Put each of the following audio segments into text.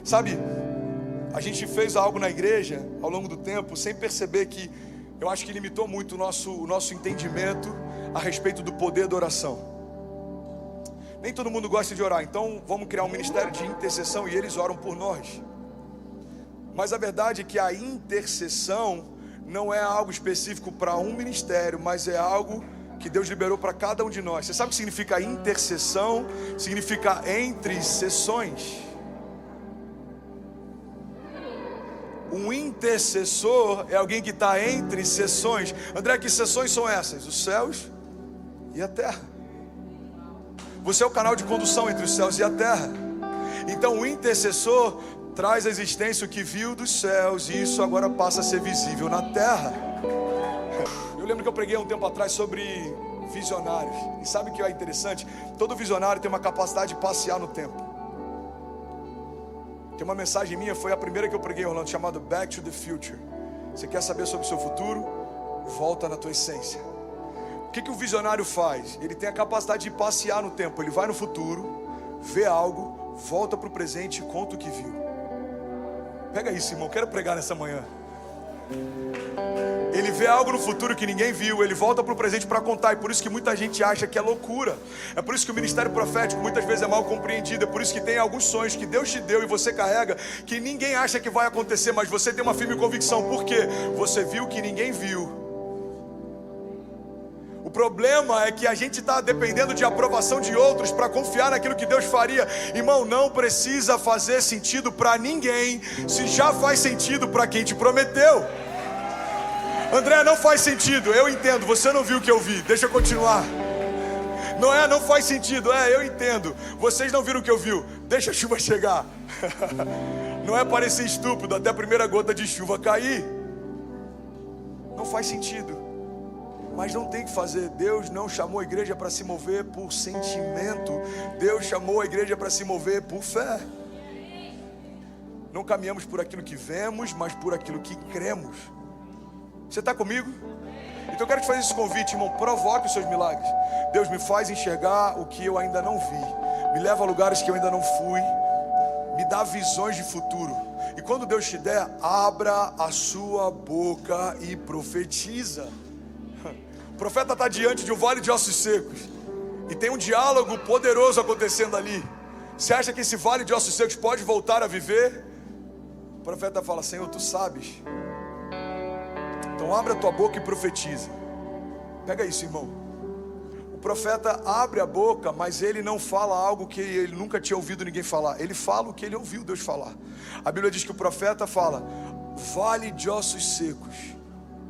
Sabe, a gente fez algo na igreja ao longo do tempo, sem perceber que eu acho que limitou muito o nosso entendimento a respeito do poder da oração. Nem todo mundo gosta de orar, então vamos criar um ministério de intercessão e eles oram por nós. Mas a verdade é que a intercessão não é algo específico para um ministério, mas é algo que Deus liberou para cada um de nós. Você sabe o que significa intercessão? Significa entre sessões. Um intercessor é alguém que está entre sessões. André, que sessões são essas? Os céus e a terra. Você é o canal de condução entre os céus e a terra. Então o intercessor traz à existência o que viu dos céus, e isso agora passa a ser visível na terra. Eu lembro que eu preguei um tempo atrás sobre visionários. E sabe o que é interessante? Todo visionário tem uma capacidade de passear no tempo. Tem uma mensagem minha, foi a primeira que eu preguei em Orlando, chamada Back to the Future. Você quer saber sobre o seu futuro? Volta na tua essência. O que o visionário faz? Ele tem a capacidade de passear no tempo. Ele vai no futuro, vê algo, volta para o presente e conta o que viu. Pega isso, irmão, quero pregar nessa manhã. Ele vê algo no futuro que ninguém viu, ele volta para o presente para contar. E por isso que muita gente acha que é loucura. É por isso que o ministério profético muitas vezes é mal compreendido. É por isso que tem alguns sonhos que Deus te deu e você carrega, que ninguém acha que vai acontecer, mas você tem uma firme convicção. Por quê? Você viu o que ninguém viu. O problema é que a gente está dependendo de aprovação de outros para confiar naquilo que Deus faria. Irmão, não precisa fazer sentido para ninguém, se já faz sentido para quem te prometeu. André, não faz sentido, eu entendo, você não viu o que eu vi, deixa eu continuar. Não faz sentido, eu entendo, vocês não viram o que eu vi, deixa a chuva chegar. Não é parecer estúpido até a primeira gota de chuva cair. Não faz sentido. Mas não tem que fazer. Deus não chamou a igreja para se mover por sentimento. Deus chamou a igreja para se mover por fé. Não caminhamos por aquilo que vemos, mas por aquilo que cremos. Você está comigo? Então eu quero te fazer esse convite, irmão. Provoque os seus milagres. Deus, me faz enxergar o que eu ainda não vi. Me leva a lugares que eu ainda não fui. Me dá visões de futuro. E quando Deus te der, abra a sua boca e profetiza. O profeta está diante de um vale de ossos secos e tem um diálogo poderoso acontecendo ali. Você acha que esse vale de ossos secos pode voltar a viver? O profeta fala: Senhor, tu sabes. Então abre a tua boca e profetiza. Pega isso, irmão. O profeta abre a boca, mas ele não fala algo que ele nunca tinha ouvido ninguém falar. Ele fala o que ele ouviu Deus falar. A Bíblia diz que o profeta fala: vale de ossos secos,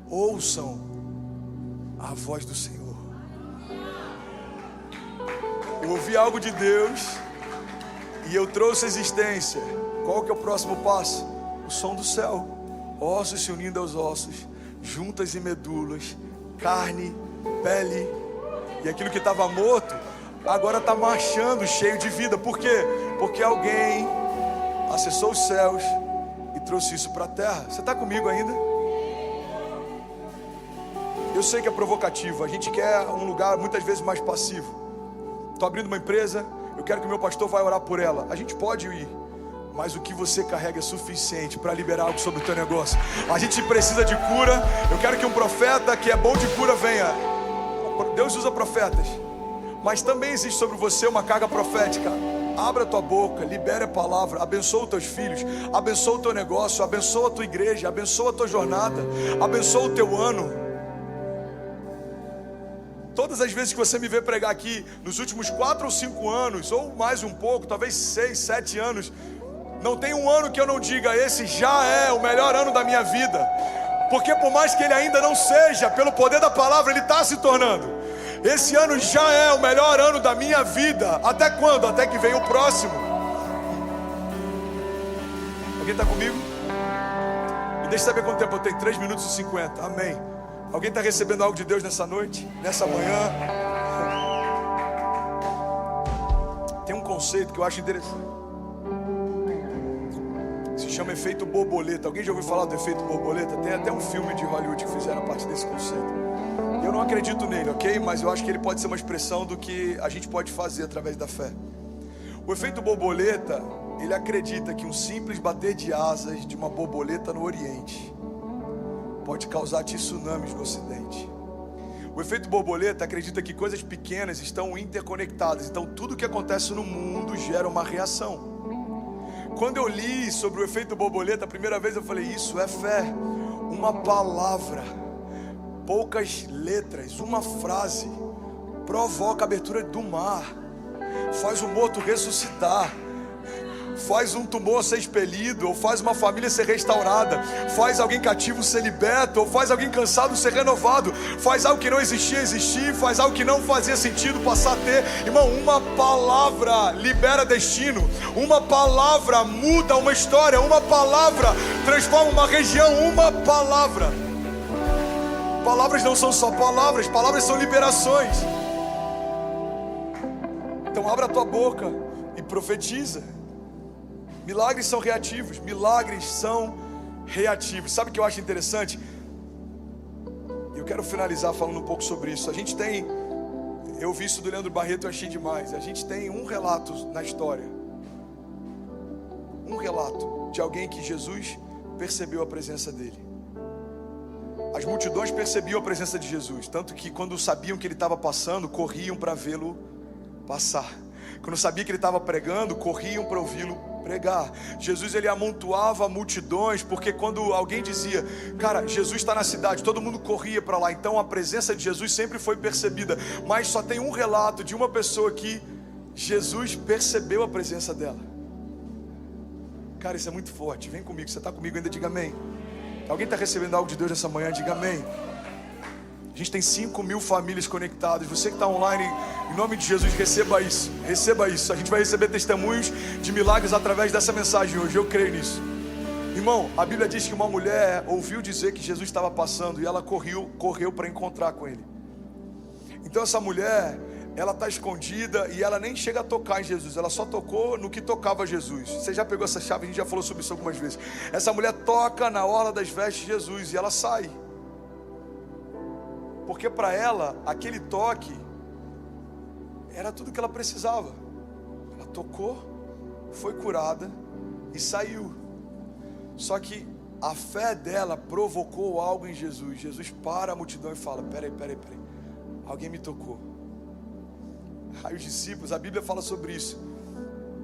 ouçam a voz do Senhor. Eu ouvi algo de Deus e eu trouxe a existência. Qual que é o próximo passo? O som do céu. Ossos se unindo aos ossos, juntas e medulas, carne, pele. E aquilo que estava morto agora está marchando, cheio de vida. Por quê? Porque alguém acessou os céus e trouxe isso para a terra. Você está comigo ainda? Eu sei que é provocativo, a gente quer um lugar muitas vezes mais passivo. Estou abrindo uma empresa, eu quero que o meu pastor vá orar por ela. A gente pode ir, mas o que você carrega é suficiente para liberar algo sobre o teu negócio. A gente precisa de cura, eu quero que um profeta que é bom de cura venha. Deus usa profetas, mas também existe sobre você uma carga profética. Abra a tua boca, libere a palavra, abençoa os teus filhos, abençoa o teu negócio, abençoa a tua igreja, abençoa a tua jornada, abençoa o teu ano. Todas as vezes que você me vê pregar aqui, nos últimos 4 ou 5 anos, ou mais um pouco, talvez 6, 7 anos, não tem um ano que eu não diga: esse já é o melhor ano da minha vida. Porque por mais que ele ainda não seja, pelo poder da palavra, ele está se tornando. Esse ano já é o melhor ano da minha vida. Até quando? Até que venha o próximo. Alguém está comigo? Me deixa saber quanto tempo eu tenho. 3 minutos e 50. Amém. Alguém está recebendo algo de Deus nessa noite? Nessa manhã? Tem um conceito que eu acho interessante. Se chama efeito borboleta. Alguém já ouviu falar do efeito borboleta? Tem até um filme de Hollywood que fizeram a partir desse conceito. Eu não acredito nele, ok? Mas eu acho que ele pode ser uma expressão do que a gente pode fazer através da fé. O efeito borboleta ele acredita que um simples bater de asas de uma borboleta no Oriente pode causar tsunamis no Ocidente. O efeito borboleta acredita que coisas pequenas estão interconectadas, então tudo que acontece no mundo gera uma reação. Quando eu li sobre o efeito borboleta a primeira vez, eu falei, isso é fé. Uma palavra, poucas letras, uma frase provoca a abertura do mar, faz o morto ressuscitar, faz um tumor ser expelido, ou faz uma família ser restaurada, faz alguém cativo ser liberto, ou faz alguém cansado ser renovado, faz algo que não existia existir, faz algo que não fazia sentido passar a ter. Irmão, uma palavra libera destino, uma palavra muda uma história, uma palavra transforma uma região, uma palavra. Palavras não são só palavras, palavras são liberações. Então abra a tua boca e profetiza. Milagres são reativos, milagres são reativos. Sabe o que eu acho interessante? Eu quero finalizar falando um pouco sobre isso. Eu vi isso do Leandro Barreto, eu achei demais. A gente tem um relato na história, um relato de alguém que Jesus percebeu a presença dele. As multidões percebiam a presença de Jesus, tanto que quando sabiam que ele estava passando, corriam para vê-lo passar. Quando sabia que ele estava pregando, corriam para ouvi-lo pregar. Jesus, ele amontoava multidões, porque quando alguém dizia, cara, Jesus está na cidade, todo mundo corria para lá. Então a presença de Jesus sempre foi percebida. Mas só tem um relato de uma pessoa que Jesus percebeu a presença dela. Cara, isso é muito forte. Vem comigo, você está comigo ainda? Diga amém. Alguém está recebendo algo de Deus essa manhã? Diga amém. A gente tem 5.000 famílias conectadas. Você que está online, em nome de Jesus, receba isso. Receba isso. A gente vai receber testemunhos de milagres através dessa mensagem hoje. Eu creio nisso. Irmão, a Bíblia diz que uma mulher ouviu dizer que Jesus estava passando e ela correu para encontrar com ele. Então essa mulher, ela está escondida e ela nem chega a tocar em Jesus. Ela só tocou no que tocava Jesus. Você já pegou essa chave? A gente já falou sobre isso algumas vezes. Essa mulher toca na orla das vestes de Jesus e ela sai. Porque para ela, aquele toque era tudo que ela precisava. Ela tocou, foi curada e saiu. Só que a fé dela provocou algo em Jesus. Jesus para a multidão e fala, peraí, alguém me tocou. Aí os discípulos, a Bíblia fala sobre isso.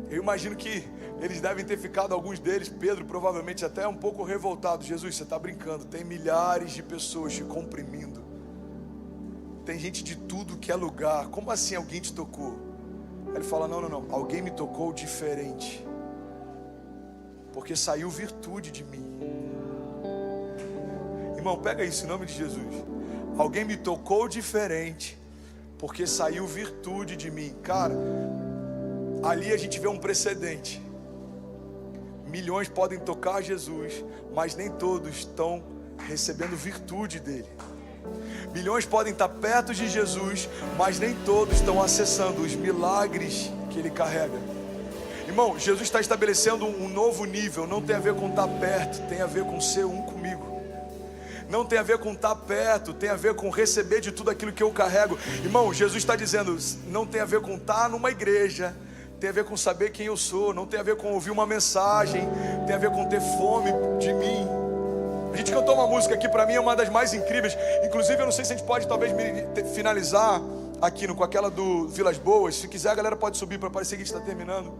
Eu imagino que eles devem ter ficado, alguns deles, Pedro provavelmente até um pouco revoltado. Jesus, você está brincando, tem milhares de pessoas te comprimindo. Tem gente de tudo que é lugar. Como assim alguém te tocou? Aí ele fala, não, alguém me tocou diferente, porque saiu virtude de mim. Irmão, pega isso em nome de Jesus. Alguém me tocou diferente, porque saiu virtude de mim. Cara, ali a gente vê um precedente. Milhões podem tocar Jesus, mas nem todos estão recebendo virtude dele. Milhões podem estar perto de Jesus, mas nem todos estão acessando os milagres que ele carrega. Irmão, Jesus está estabelecendo um novo nível. Não tem a ver com estar perto, tem a ver com ser um comigo. Não tem a ver com estar perto, tem a ver com receber de tudo aquilo que eu carrego. Irmão, Jesus está dizendo, não tem a ver com estar numa igreja, tem a ver com saber quem eu sou. Não tem a ver com ouvir uma mensagem, tem a ver com ter fome de mim. A gente cantou uma música aqui, para mim é uma das mais incríveis. Inclusive eu não sei se a gente pode talvez finalizar aqui com aquela do Vilas Boas. Se quiser a galera pode subir para parecer que a gente está terminando.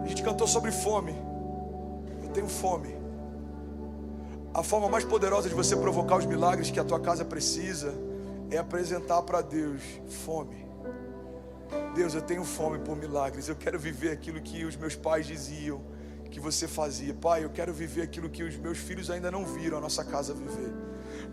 A gente cantou sobre fome. Eu tenho fome. A forma mais poderosa de você provocar os milagres que a tua casa precisa é apresentar para Deus fome. Deus, eu tenho fome por milagres. Eu quero viver aquilo que os meus pais diziam que você fazia. Pai, eu quero viver aquilo que os meus filhos ainda não viram a nossa casa viver.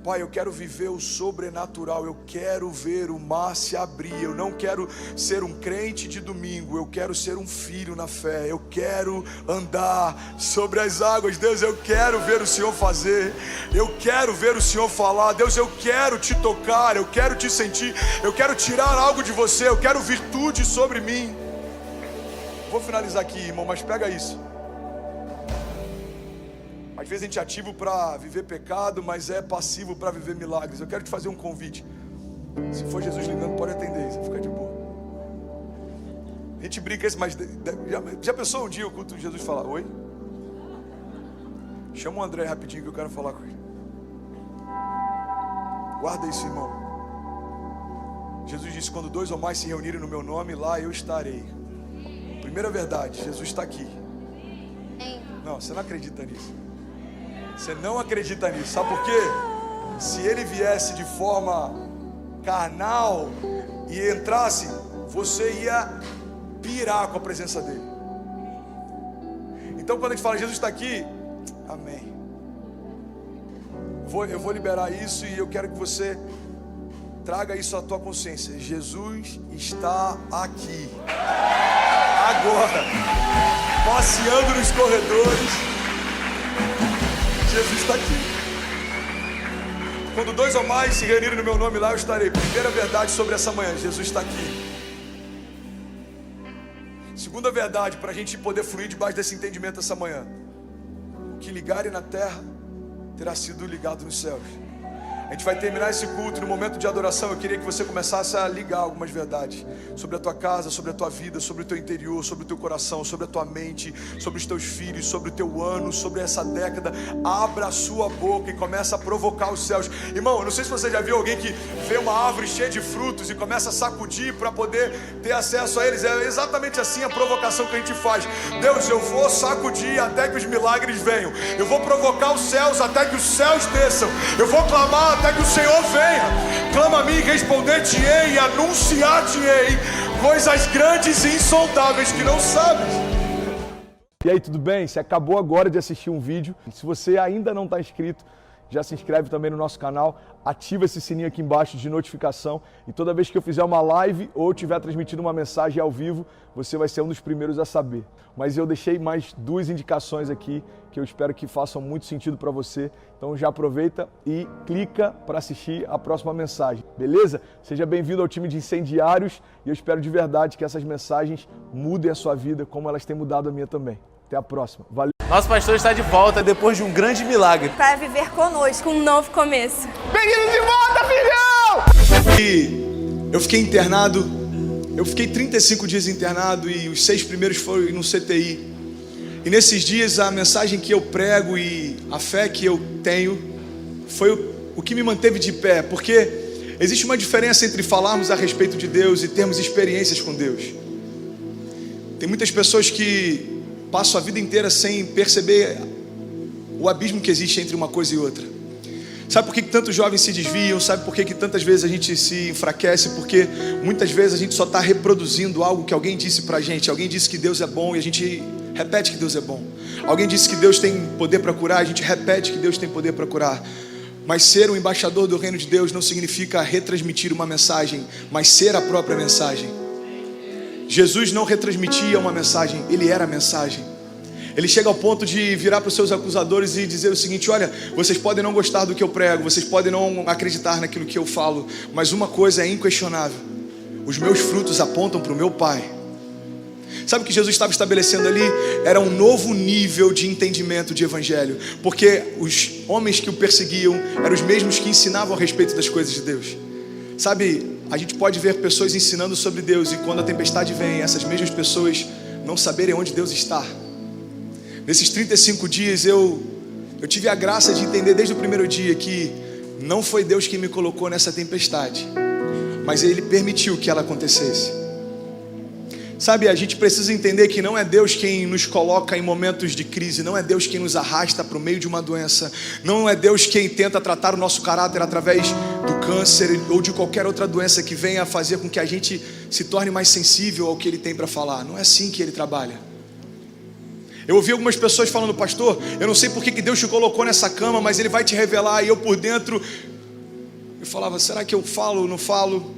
Pai, eu quero viver o sobrenatural. Eu quero ver o mar se abrir. Eu não quero ser um crente de domingo. Eu quero ser um filho na fé. Eu quero andar sobre as águas. Deus, eu quero ver o Senhor fazer. Eu quero ver o Senhor falar. Deus, eu quero te tocar. Eu quero te sentir. Eu quero tirar algo de você. Eu quero virtude sobre mim. Vou finalizar aqui, irmão, mas pega isso. Às vezes a gente é ativo para viver pecado, mas é passivo para viver milagres. Eu quero te fazer um convite. Se for Jesus ligando, pode atender, você fica de boa. A gente brinca isso, mas já pensou um dia o culto de Jesus falar: oi? Chama o André rapidinho que eu quero falar com ele. Guarda isso, irmão. Jesus disse: quando 2 ou mais se reunirem no meu nome, lá eu estarei. Primeira verdade, Jesus está aqui. Não, você não acredita nisso. Você não acredita nisso. Sabe por quê? Se ele viesse de forma carnal e entrasse, você ia pirar com a presença dele. Então quando a gente fala Jesus está aqui, amém. Eu vou liberar isso e eu quero que você traga isso à tua consciência. Jesus está aqui. Agora, passeando nos corredores, Jesus está aqui. Quando 2 ou mais se reunirem no meu nome, lá eu estarei. Primeira verdade sobre essa manhã: Jesus está aqui. Segunda verdade, para a gente poder fluir debaixo desse entendimento essa manhã: o que ligarem na terra terá sido ligado nos céus. A gente vai terminar esse culto. No momento de adoração, eu queria que você começasse a ligar algumas verdades sobre a tua casa, sobre a tua vida, sobre o teu interior, sobre o teu coração, sobre a tua mente, sobre os teus filhos, sobre o teu ano, sobre essa década. Abra a sua boca e começa a provocar os céus. Irmão, eu não sei se você já viu alguém que vê uma árvore cheia de frutos e começa a sacudir para poder ter acesso a eles. É exatamente assim a provocação que a gente faz. Deus, eu vou sacudir até que os milagres venham. Eu vou provocar os céus até que os céus desçam. Eu vou clamar até que o Senhor venha. Clama a mim, responder-te-ei e anunciar-te-ei coisas grandes e insondáveis que não sabes. E aí, tudo bem? Você acabou agora de assistir um vídeo. Se você ainda não está inscrito, já se inscreve também no nosso canal, ativa esse sininho aqui embaixo de notificação e toda vez que eu fizer uma live ou estiver transmitindo uma mensagem ao vivo, você vai ser um dos primeiros a saber. Mas eu deixei mais 2 indicações aqui que eu espero que façam muito sentido para você. Então já aproveita e clica para assistir a próxima mensagem, beleza? Seja bem-vindo ao time de incendiários e eu espero de verdade que essas mensagens mudem a sua vida como elas têm mudado a minha também. Até a próxima. Valeu! Nosso pastor está de volta depois de um grande milagre. Para viver conosco um novo começo. Bem-vindo de volta, filhão! E eu fiquei internado. Eu fiquei 35 dias internado e os 6 primeiros foram no CTI. E nesses dias a mensagem que eu prego e a fé que eu tenho foi o que me manteve de pé. Porque existe uma diferença entre falarmos a respeito de Deus e termos experiências com Deus. Tem muitas pessoas que passam a vida inteira sem perceber o abismo que existe entre uma coisa e outra. Sabe por que tantos jovens se desviam? Sabe por que tantas vezes a gente se enfraquece? Porque muitas vezes a gente só está reproduzindo algo que alguém disse pra gente. Alguém disse que Deus é bom e a gente repete que Deus é bom. Alguém disse que Deus tem poder para curar, a gente repete que Deus tem poder para curar. Mas ser um embaixador do reino de Deus não significa retransmitir uma mensagem, mas ser a própria mensagem. Jesus não retransmitia uma mensagem, ele era a mensagem. Ele chega ao ponto de virar para os seus acusadores e dizer o seguinte: olha, vocês podem não gostar do que eu prego, vocês podem não acreditar naquilo que eu falo, mas uma coisa é inquestionável: os meus frutos apontam para o meu Pai. Sabe o que Jesus estava estabelecendo ali? Era um novo nível de entendimento de evangelho, porque os homens que o perseguiam eram os mesmos que ensinavam a respeito das coisas de Deus. Sabe, a gente pode ver pessoas ensinando sobre Deus e quando a tempestade vem, essas mesmas pessoas não saberem onde Deus está. Nesses 35 dias eu tive a graça de entender desde o primeiro dia que não foi Deus quem me colocou nessa tempestade, mas Ele permitiu que ela acontecesse. Sabe, a gente precisa entender que não é Deus quem nos coloca em momentos de crise, não é Deus quem nos arrasta para o meio de uma doença, não é Deus quem tenta tratar o nosso caráter através do câncer ou de qualquer outra doença que venha fazer com que a gente se torne mais sensível ao que Ele tem para falar. Não é assim que Ele trabalha. Eu ouvi algumas pessoas falando: pastor, eu não sei por que Deus te colocou nessa cama, mas Ele vai te revelar. E eu por dentro, eu falava: será que eu falo ou não falo?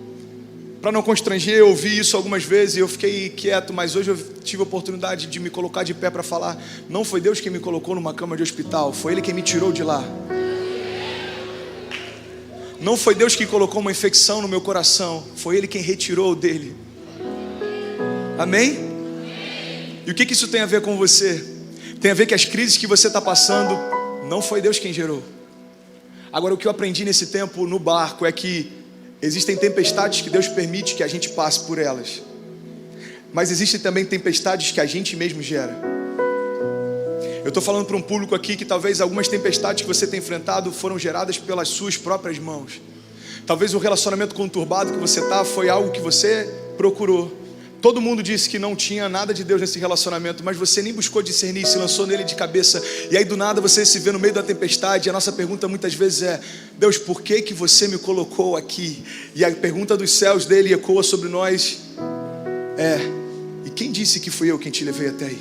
Para não constranger, eu ouvi isso algumas vezes e eu fiquei quieto, mas hoje eu tive a oportunidade de me colocar de pé para falar: não foi Deus quem me colocou numa cama de hospital, foi Ele quem me tirou de lá. Não foi Deus quem colocou uma infecção no meu coração, foi Ele quem retirou dele. Amém? E o que isso tem a ver com você? Tem a ver que as crises que você está passando, não foi Deus quem gerou. Agora, o que eu aprendi nesse tempo no barco é que existem tempestades que Deus permite que a gente passe por elas. Mas existem também tempestades que a gente mesmo gera. Eu estou falando para um público aqui que talvez algumas tempestades que você tem enfrentado foram geradas pelas suas próprias mãos. Talvez o relacionamento conturbado que você está foi algo que você procurou. Todo mundo disse que não tinha nada de Deus nesse relacionamento, mas você nem buscou discernir, se lançou nele de cabeça. E aí do nada você se vê no meio da tempestade. E a nossa pergunta muitas vezes é: Deus, por que que você me colocou aqui? E a pergunta dos céus dele ecoa sobre nós e quem disse que fui eu quem te levei até aí?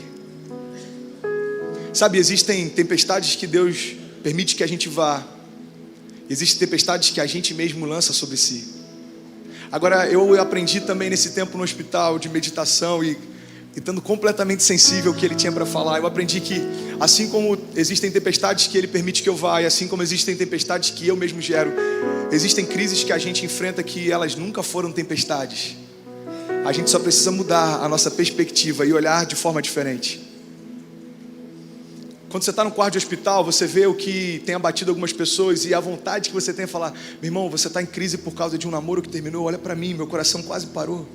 Sabe, existem tempestades que Deus permite que a gente vá. Existem tempestades que a gente mesmo lança sobre si. Agora, eu aprendi também nesse tempo no hospital de meditação e estando completamente sensível ao que ele tinha para falar. Eu aprendi que assim como existem tempestades que ele permite que eu vá, e assim como existem tempestades que eu mesmo gero, existem crises que a gente enfrenta que elas nunca foram tempestades. A gente só precisa mudar a nossa perspectiva e olhar de forma diferente. Quando você está no quarto de hospital, você vê o que tem abatido algumas pessoas e a vontade que você tem é falar: meu irmão, você está em crise por causa de um namoro que terminou, olha para mim, meu coração quase parou.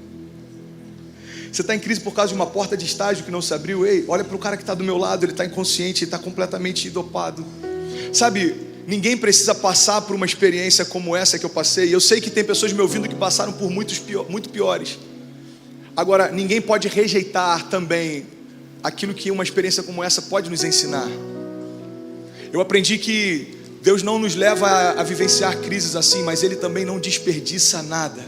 Você está em crise por causa de uma porta de estágio que não se abriu, ei, olha para o cara que está do meu lado, ele está inconsciente, ele está completamente dopado. Sabe, ninguém precisa passar por uma experiência como essa que eu passei. Eu sei que tem pessoas me ouvindo que passaram por muito piores. Agora, ninguém pode rejeitar também aquilo que uma experiência como essa pode nos ensinar. Eu aprendi que Deus não nos leva a vivenciar crises assim, mas Ele também não desperdiça nada.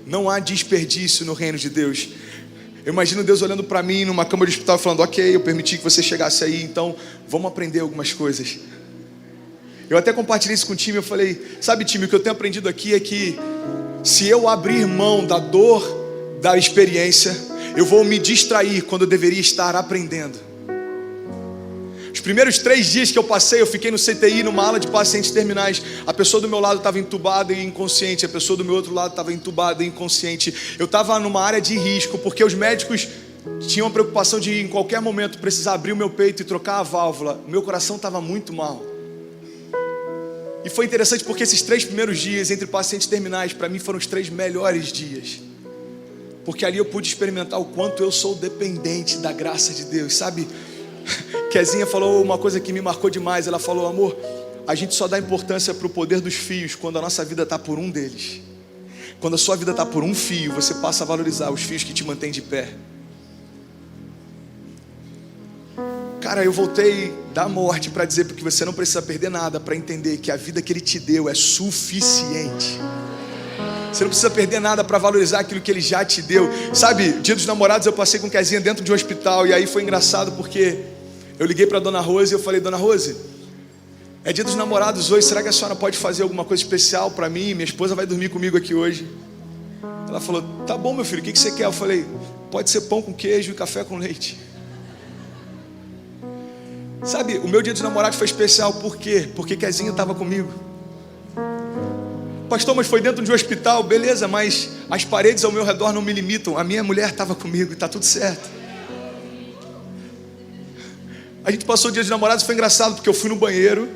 Não há desperdício no reino de Deus. Eu imagino Deus olhando para mim numa cama de hospital falando: ok, eu permiti que você chegasse aí, então vamos aprender algumas coisas. Eu até compartilhei isso com o time, eu falei: sabe, time, o que eu tenho aprendido aqui é que se eu abrir mão da dor da experiência, eu vou me distrair quando eu deveria estar aprendendo. Os primeiros 3 dias que eu passei, eu fiquei no CTI, numa ala de pacientes terminais. A pessoa do meu lado estava entubada e inconsciente. A pessoa do meu outro lado estava entubada e inconsciente. Eu estava numa área de risco, porque os médicos tinham a preocupação de, em qualquer momento, precisar abrir o meu peito e trocar a válvula. O meu coração estava muito mal. E foi interessante porque esses 3 primeiros dias, entre pacientes terminais, para mim foram os 3 melhores dias. Porque ali eu pude experimentar o quanto eu sou dependente da graça de Deus, sabe? Kezinha falou uma coisa que me marcou demais. Ela falou: amor, a gente só dá importância para o poder dos fios quando a nossa vida está por um deles. Quando a sua vida está por um fio, você passa a valorizar os fios que te mantêm de pé. Cara, eu voltei da morte para dizer porque você não precisa perder nada para entender que a vida que Ele te deu é suficiente. Você não precisa perder nada para valorizar aquilo que Ele já te deu. Sabe, Dia dos Namorados eu passei com Kezinha dentro de um hospital. E aí foi engraçado porque eu liguei para a Dona Rose e eu falei: Dona Rose, é Dia dos Namorados hoje, será que a senhora pode fazer alguma coisa especial para mim? Minha esposa vai dormir comigo aqui hoje. Ela falou: tá bom, meu filho, o que você quer? Eu falei: pode ser pão com queijo e café com leite. Sabe, o meu Dia dos Namorados foi especial por quê? Porque Kezinha estava comigo. Pastor, mas foi dentro de um hospital, beleza, mas as paredes ao meu redor não me limitam. A minha mulher estava comigo e está tudo certo. A gente passou o Dia dos Namorados, foi engraçado porque eu fui no banheiro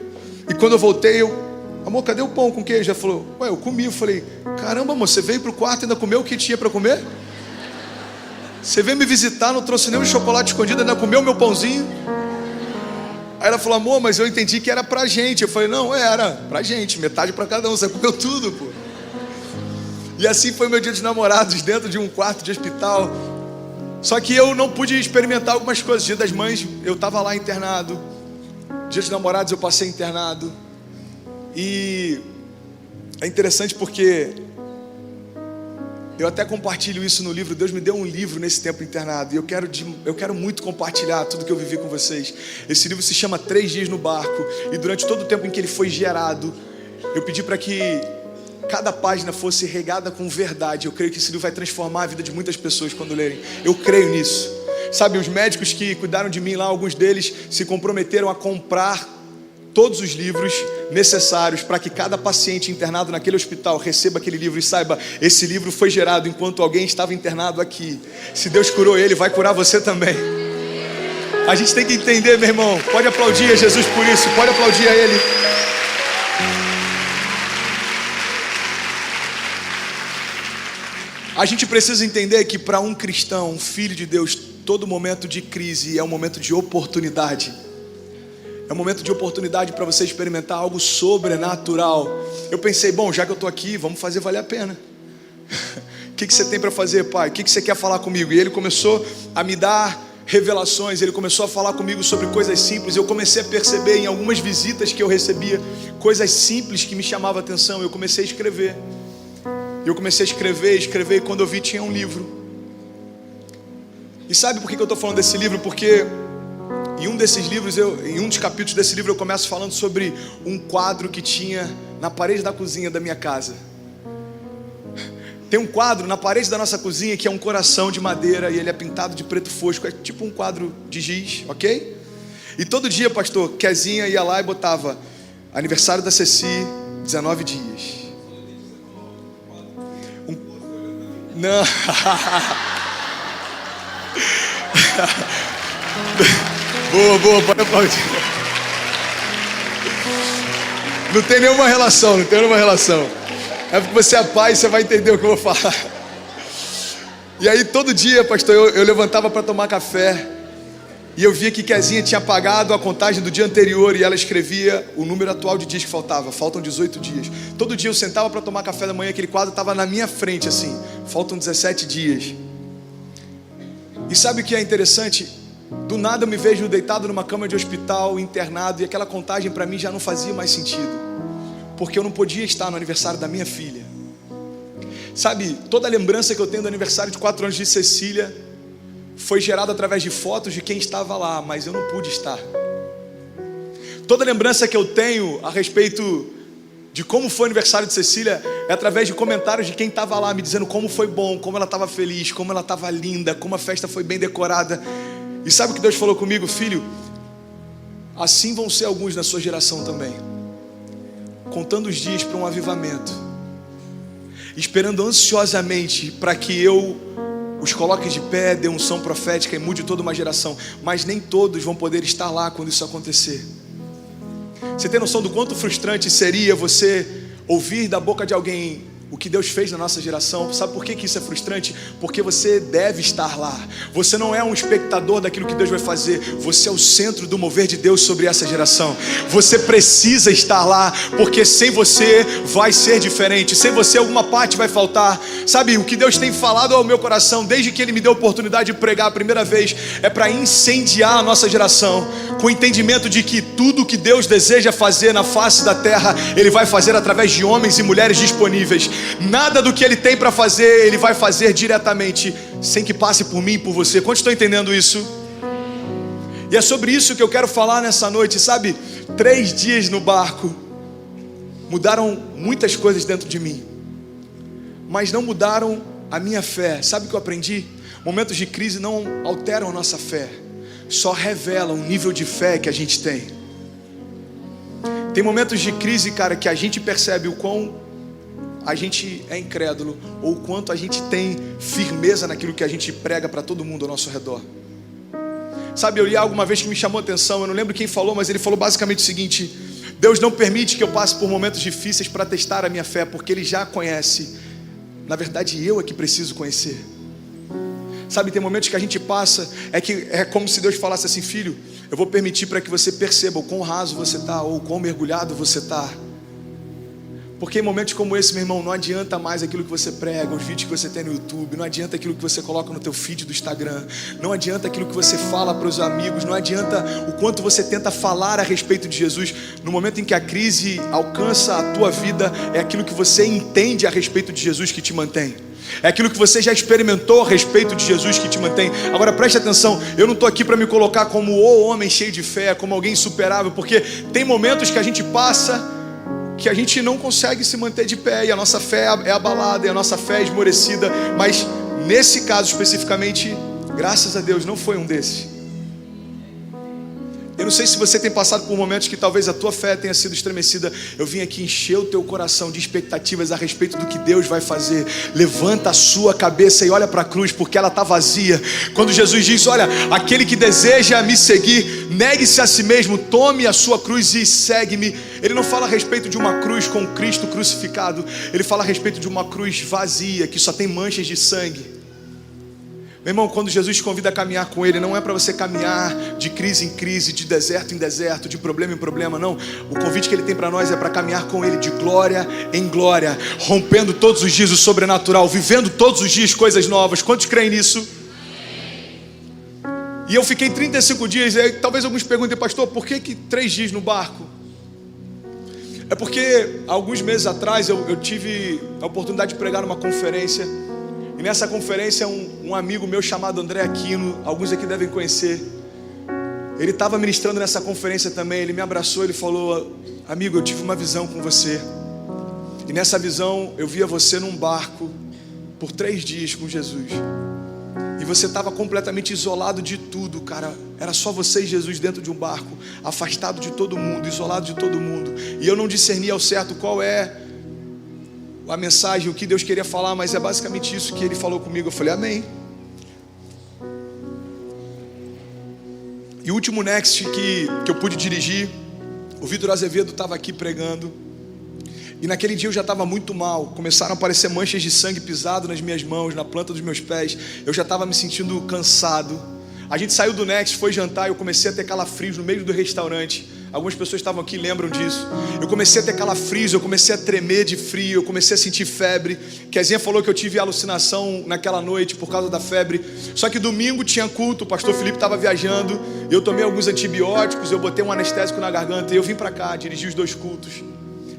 e quando eu voltei, amor, cadê o pão com queijo? Ela falou: ué, eu comi. Eu falei: caramba, amor, você veio pro quarto e ainda comeu o que tinha para comer? Você veio me visitar, não trouxe nenhum chocolate escondido, ainda comeu o meu pãozinho? Aí ela falou: amor, mas eu entendi que era pra gente. Eu falei: não, era pra gente, metade pra cada um, você comeu tudo, pô. E assim foi meu Dia dos Namorados, dentro de um quarto de hospital. Só que eu não pude experimentar algumas coisas. Dia das Mães, eu estava lá internado. Dia dos Namorados, eu passei internado. E é interessante porque eu até compartilho isso no livro. Deus me deu um livro nesse tempo internado. E eu quero muito compartilhar tudo que eu vivi com vocês. Esse livro se chama 3 Dias no Barco. E durante todo o tempo em que ele foi gerado, eu pedi para que cada página fosse regada com verdade. Eu creio que esse livro vai transformar a vida de muitas pessoas quando lerem. Eu creio nisso. Sabe, os médicos que cuidaram de mim lá, alguns deles se comprometeram a comprar todos os livros necessários para que cada paciente internado naquele hospital receba aquele livro e saiba: esse livro foi gerado enquanto alguém estava internado aqui. Se Deus curou ele, vai curar você também. A gente tem que entender, meu irmão. Pode aplaudir a Jesus por isso, pode aplaudir a Ele. A gente precisa entender que para um cristão, um filho de Deus, todo momento de crise é um momento de oportunidade. É um momento de oportunidade para você experimentar algo sobrenatural. Eu pensei, bom, já que eu estou aqui, vamos fazer valer a pena. O que você tem para fazer, pai? O que você quer falar comigo? E ele começou a me dar revelações, ele começou a falar comigo sobre coisas simples. Eu comecei a perceber em algumas visitas que eu recebia coisas simples que me chamavam a atenção. Eu comecei a escrever. Eu comecei a escrever, e quando eu vi tinha um livro. E sabe por que eu estou falando desse livro? Porque em um desses livros, em um dos capítulos desse livro, eu começo falando sobre um quadro que tinha na parede da cozinha da minha casa. Tem um quadro na parede da nossa cozinha que é um coração de madeira e ele é pintado de preto fosco, é tipo um quadro de giz, ok? E todo dia, pastor, Kezinha ia lá e botava aniversário da Ceci, 19 dias. Não. Boa, pode aplaudir. Não tem nenhuma relação. É porque você é pai e você vai entender o que eu vou falar. E aí todo dia, pastor, eu levantava para tomar café e eu via que Kezinha tinha apagado a contagem do dia anterior e ela escrevia o número atual de dias que faltam 18 dias. Todo dia eu sentava para tomar café da manhã, aquele quadro estava na minha frente assim, faltam 17 dias. E sabe o que é interessante? Do nada eu me vejo deitado numa cama de hospital, internado, e aquela contagem para mim já não fazia mais sentido. Porque eu não podia estar no aniversário da minha filha. Sabe, toda a lembrança que eu tenho do aniversário de 4 anos de Cecília foi gerada através de fotos de quem estava lá, mas eu não pude estar. Toda a lembrança que eu tenho a respeito de como foi o aniversário de Cecília é através de comentários de quem estava lá, me dizendo como foi bom, como ela estava feliz, como ela estava linda, como a festa foi bem decorada. E sabe o que Deus falou comigo? Filho, assim vão ser alguns na sua geração também, contando os dias para um avivamento, esperando ansiosamente para que eu os coloque de pé, dê unção profética e mude toda uma geração. Mas nem todos vão poder estar lá quando isso acontecer. Você tem noção do quanto frustrante seria você ouvir da boca de alguém o que Deus fez na nossa geração? Sabe por que isso é frustrante? Porque você deve estar lá. Você não é um espectador daquilo que Deus vai fazer. Você é o centro do mover de Deus sobre essa geração. Você precisa estar lá, porque sem você vai ser diferente. Sem você alguma parte vai faltar. Sabe, o que Deus tem falado ao meu coração desde que Ele me deu a oportunidade de pregar a primeira vez é para incendiar a nossa geração, com o entendimento de que tudo que Deus deseja fazer na face da terra, Ele vai fazer através de homens e mulheres disponíveis. Nada do que Ele tem para fazer, Ele vai fazer diretamente, sem que passe por mim e por você. Quantos estão entendendo isso? E é sobre isso que eu quero falar nessa noite, sabe? 3 dias no barco mudaram muitas coisas dentro de mim, mas não mudaram a minha fé. Sabe o que eu aprendi? Momentos de crise não alteram a nossa fé, só revelam o nível de fé que a gente tem. Tem momentos de crise, cara, que a gente percebe o quão a gente é incrédulo, ou o quanto a gente tem firmeza naquilo que a gente prega para todo mundo ao nosso redor. Sabe, eu li algo uma vez que me chamou a atenção, eu não lembro quem falou, mas ele falou basicamente o seguinte: Deus não permite que eu passe por momentos difíceis para testar a minha fé, porque Ele já conhece. Na verdade, eu é que preciso conhecer. Sabe, tem momentos que a gente passa, é como se Deus falasse assim: filho, eu vou permitir para que você perceba o quão raso você está, ou o quão mergulhado você está. Porque em momentos como esse, meu irmão, não adianta mais aquilo que você prega, os vídeos que você tem no YouTube, não adianta aquilo que você coloca no teu feed do Instagram, não adianta aquilo que você fala para os amigos, não adianta o quanto você tenta falar a respeito de Jesus. No momento em que a crise alcança a tua vida, é aquilo que você entende a respeito de Jesus que te mantém. É aquilo que você já experimentou a respeito de Jesus que te mantém. Agora preste atenção, eu não estou aqui para me colocar como o homem cheio de fé, como alguém insuperável, porque tem momentos que a gente passa que a gente não consegue se manter de pé, e a nossa fé é abalada, e a nossa fé é esmorecida. Mas nesse caso especificamente, graças a Deus, não foi um desses. Eu não sei se você tem passado por momentos que talvez a tua fé tenha sido estremecida. Eu vim aqui encher o teu coração de expectativas a respeito do que Deus vai fazer. Levanta a sua cabeça e olha para a cruz, porque ela está vazia. Quando Jesus diz, olha, aquele que deseja me seguir, negue-se a si mesmo, tome a sua cruz e segue-me. Ele não fala a respeito de uma cruz com Cristo crucificado. Ele fala a respeito de uma cruz vazia, que só tem manchas de sangue. Meu irmão, quando Jesus te convida a caminhar com Ele, não é para você caminhar de crise em crise, de deserto em deserto, de problema em problema, não. O convite que Ele tem para nós é para caminhar com Ele de glória em glória, rompendo todos os dias o sobrenatural, vivendo todos os dias coisas novas. Quantos creem nisso? E eu fiquei 35 dias, e aí, talvez alguns perguntem, pastor, por que 3 dias no barco? É porque alguns meses atrás eu tive a oportunidade de pregar numa conferência. E nessa conferência um amigo meu chamado André Aquino, alguns aqui devem conhecer, ele estava ministrando nessa conferência também. Ele me abraçou, ele falou, amigo, eu tive uma visão com você. E nessa visão eu via você num barco por 3 dias com Jesus. E você estava completamente isolado de tudo, cara. Era só você e Jesus dentro de um barco, afastado de todo mundo, isolado de todo mundo. E eu não discernia ao certo qual é a mensagem, o que Deus queria falar, mas é basicamente isso que Ele falou comigo. Eu falei, amém. E o último Next que eu pude dirigir, o Vitor Azevedo estava aqui pregando. E naquele dia eu já estava muito mal. Começaram a aparecer manchas de sangue pisado nas minhas mãos, na planta dos meus pés. Eu já estava me sentindo cansado. A gente saiu do Next, foi jantar e eu comecei a ter calafrios no meio do restaurante. Algumas pessoas estavam aqui, lembram disso. Eu comecei a ter calafrios, eu comecei a tremer de frio, eu comecei a sentir febre. Kezinha falou que eu tive alucinação naquela noite por causa da febre. Só que domingo tinha culto, o pastor Felipe estava viajando. Eu tomei alguns antibióticos, eu botei um anestésico na garganta e eu vim para cá, dirigi os 2 cultos.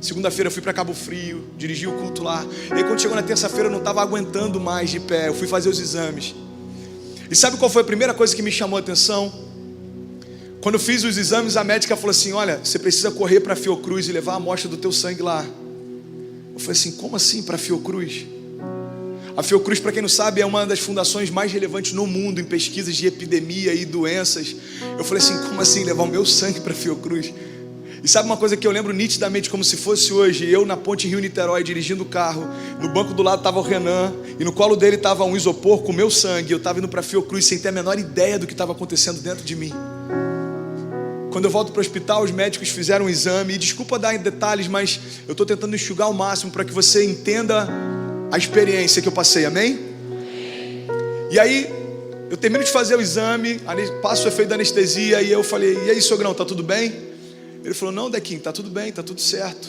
Segunda-feira eu fui para Cabo Frio, dirigi o culto lá. E aí quando chegou na terça-feira eu não estava aguentando mais de pé, eu fui fazer os exames. E sabe qual foi a primeira coisa que me chamou a atenção? Quando eu fiz os exames, a médica falou assim, olha, você precisa correr para a Fiocruz e levar a amostra do teu sangue lá. Eu falei assim, como assim para a Fiocruz? A Fiocruz, para quem não sabe, é uma das fundações mais relevantes no mundo em pesquisas de epidemia e doenças. Eu falei assim, como assim levar o meu sangue para a Fiocruz? E sabe uma coisa que eu lembro nitidamente como se fosse hoje? Eu na ponte Rio-Niterói dirigindo o carro, no banco do lado estava o Renan, e no colo dele estava um isopor com o meu sangue. Eu estava indo para a Fiocruz sem ter a menor ideia do que estava acontecendo dentro de mim. Quando eu volto para o hospital, os médicos fizeram um exame. E desculpa dar em detalhes, mas eu estou tentando enxugar ao máximo para que você entenda a experiência que eu passei, amém? E aí, eu termino de fazer o exame, passo o efeito da anestesia. E eu falei, e aí, sogrão, tá tudo bem? Ele falou, não, Dequinho, tá tudo bem, tá tudo certo.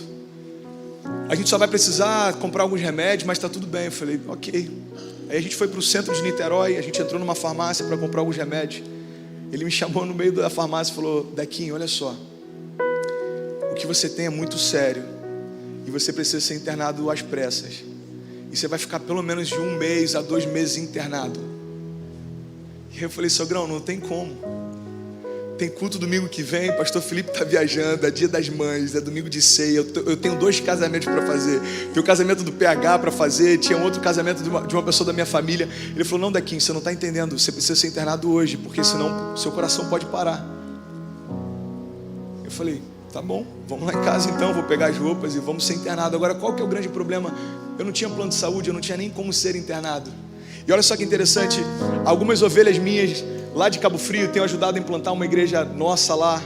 A gente só vai precisar comprar alguns remédios, mas tá tudo bem. Eu falei, ok. Aí a gente foi para o centro de Niterói, a gente entrou numa farmácia para comprar alguns remédios. Ele me chamou no meio da farmácia e falou, Dequinho, olha só, o que você tem é muito sério e você precisa ser internado às pressas. E você vai ficar pelo menos de 1 mês a 2 meses internado. E eu falei, sogrão, não tem como. Tem culto domingo que vem, pastor Felipe está viajando, é dia das mães, é domingo de ceia, eu tenho 2 casamentos para fazer. Tem o casamento do PH para fazer, tinha um outro casamento de uma pessoa da minha família. Ele falou, não, Dequinho, você não está entendendo, você precisa ser internado hoje, porque senão seu coração pode parar. Eu falei, tá bom, vamos lá em casa então, vou pegar as roupas e vamos ser internados. Agora, qual que é o grande problema? Eu não tinha plano de saúde, eu não tinha nem como ser internado. E olha só que interessante, algumas ovelhas minhas lá de Cabo Frio tenho ajudado a implantar uma igreja nossa lá.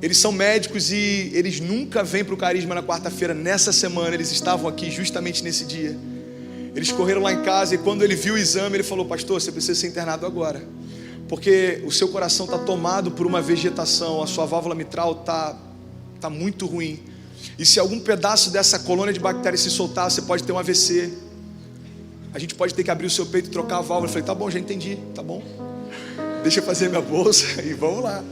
Eles são médicos e eles nunca vêm para o Carisma na quarta-feira. Nessa semana eles estavam aqui justamente nesse dia. Eles correram lá em casa e quando ele viu o exame, ele falou, pastor, você precisa ser internado agora, porque o seu coração está tomado por uma vegetação, a sua válvula mitral está muito ruim. E se algum pedaço dessa colônia de bactérias se soltar, você pode ter um AVC. A gente pode ter que abrir o seu peito e trocar a válvula. Eu falei, tá bom, já entendi, tá bom. Deixa eu fazer minha bolsa e vamos lá.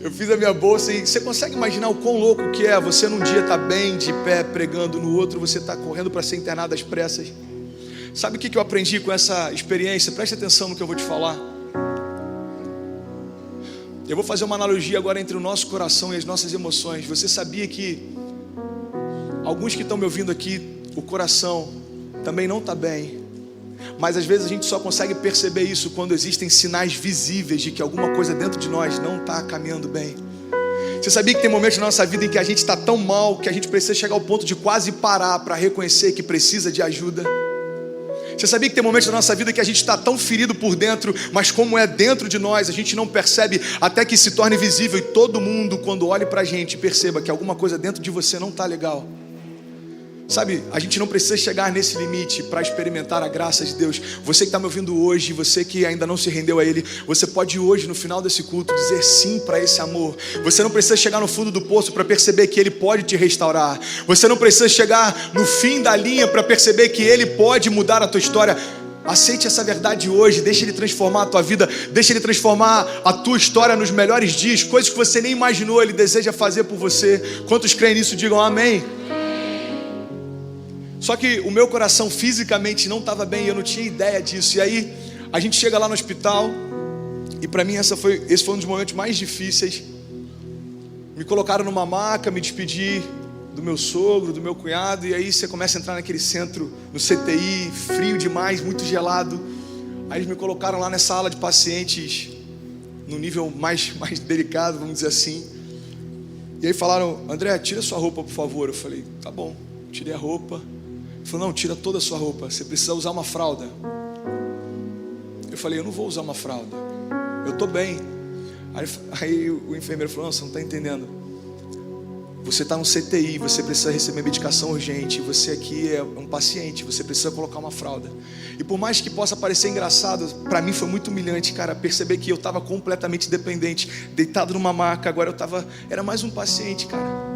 Eu fiz a minha bolsa e você consegue imaginar o quão louco que é? Você num dia está bem, de pé, pregando, no outro você está correndo para ser internado às pressas. Sabe o que eu aprendi com essa experiência? Preste atenção no que eu vou te falar. Eu vou fazer uma analogia agora entre o nosso coração e as nossas emoções. Você sabia que alguns que estão me ouvindo aqui, o coração também não está bem. Mas às vezes a gente só consegue perceber isso quando existem sinais visíveis de que alguma coisa dentro de nós não está caminhando bem. Você sabia que tem momentos na nossa vida em que a gente está tão mal que a gente precisa chegar ao ponto de quase parar para reconhecer que precisa de ajuda? Você sabia que tem momentos na nossa vida que a gente está tão ferido por dentro, mas como é dentro de nós, a gente não percebe até que se torne visível, e todo mundo, quando olhe para a gente, perceba que alguma coisa dentro de você não está legal. Sabe, a gente não precisa chegar nesse limite para experimentar a graça de Deus. Você que está me ouvindo hoje, você que ainda não se rendeu a Ele, você pode hoje, no final desse culto, dizer sim para esse amor. Você não precisa chegar no fundo do poço para perceber que Ele pode te restaurar. Você não precisa chegar no fim da linha para perceber que Ele pode mudar a tua história. Aceite essa verdade hoje, deixa Ele transformar a tua vida, deixa Ele transformar a tua história nos melhores dias, coisas que você nem imaginou, Ele deseja fazer por você. Quantos creem nisso, digam amém. Só que o meu coração fisicamente não estava bem, eu não tinha ideia disso. E aí a gente chega lá no hospital, e para mim esse foi um dos momentos mais difíceis. Me colocaram numa maca, me despedi do meu sogro, do meu cunhado, e aí você começa a entrar naquele centro, no CTI, frio demais, muito gelado. Aí eles me colocaram lá nessa ala de pacientes, no nível mais delicado, vamos dizer assim. E aí falaram: André, tira sua roupa, por favor. Eu falei: tá bom. Tirei a roupa. Ele falou: não, tira toda a sua roupa, você precisa usar uma fralda. Eu falei: eu não vou usar uma fralda, eu estou bem. Aí o enfermeiro falou: não, você não está entendendo. Você está no CTI, você precisa receber medicação urgente, você aqui é um paciente, você precisa colocar uma fralda. E por mais que possa parecer engraçado, para mim foi muito humilhante, cara, perceber que eu estava completamente dependente, deitado numa maca. Agora era mais um paciente, cara.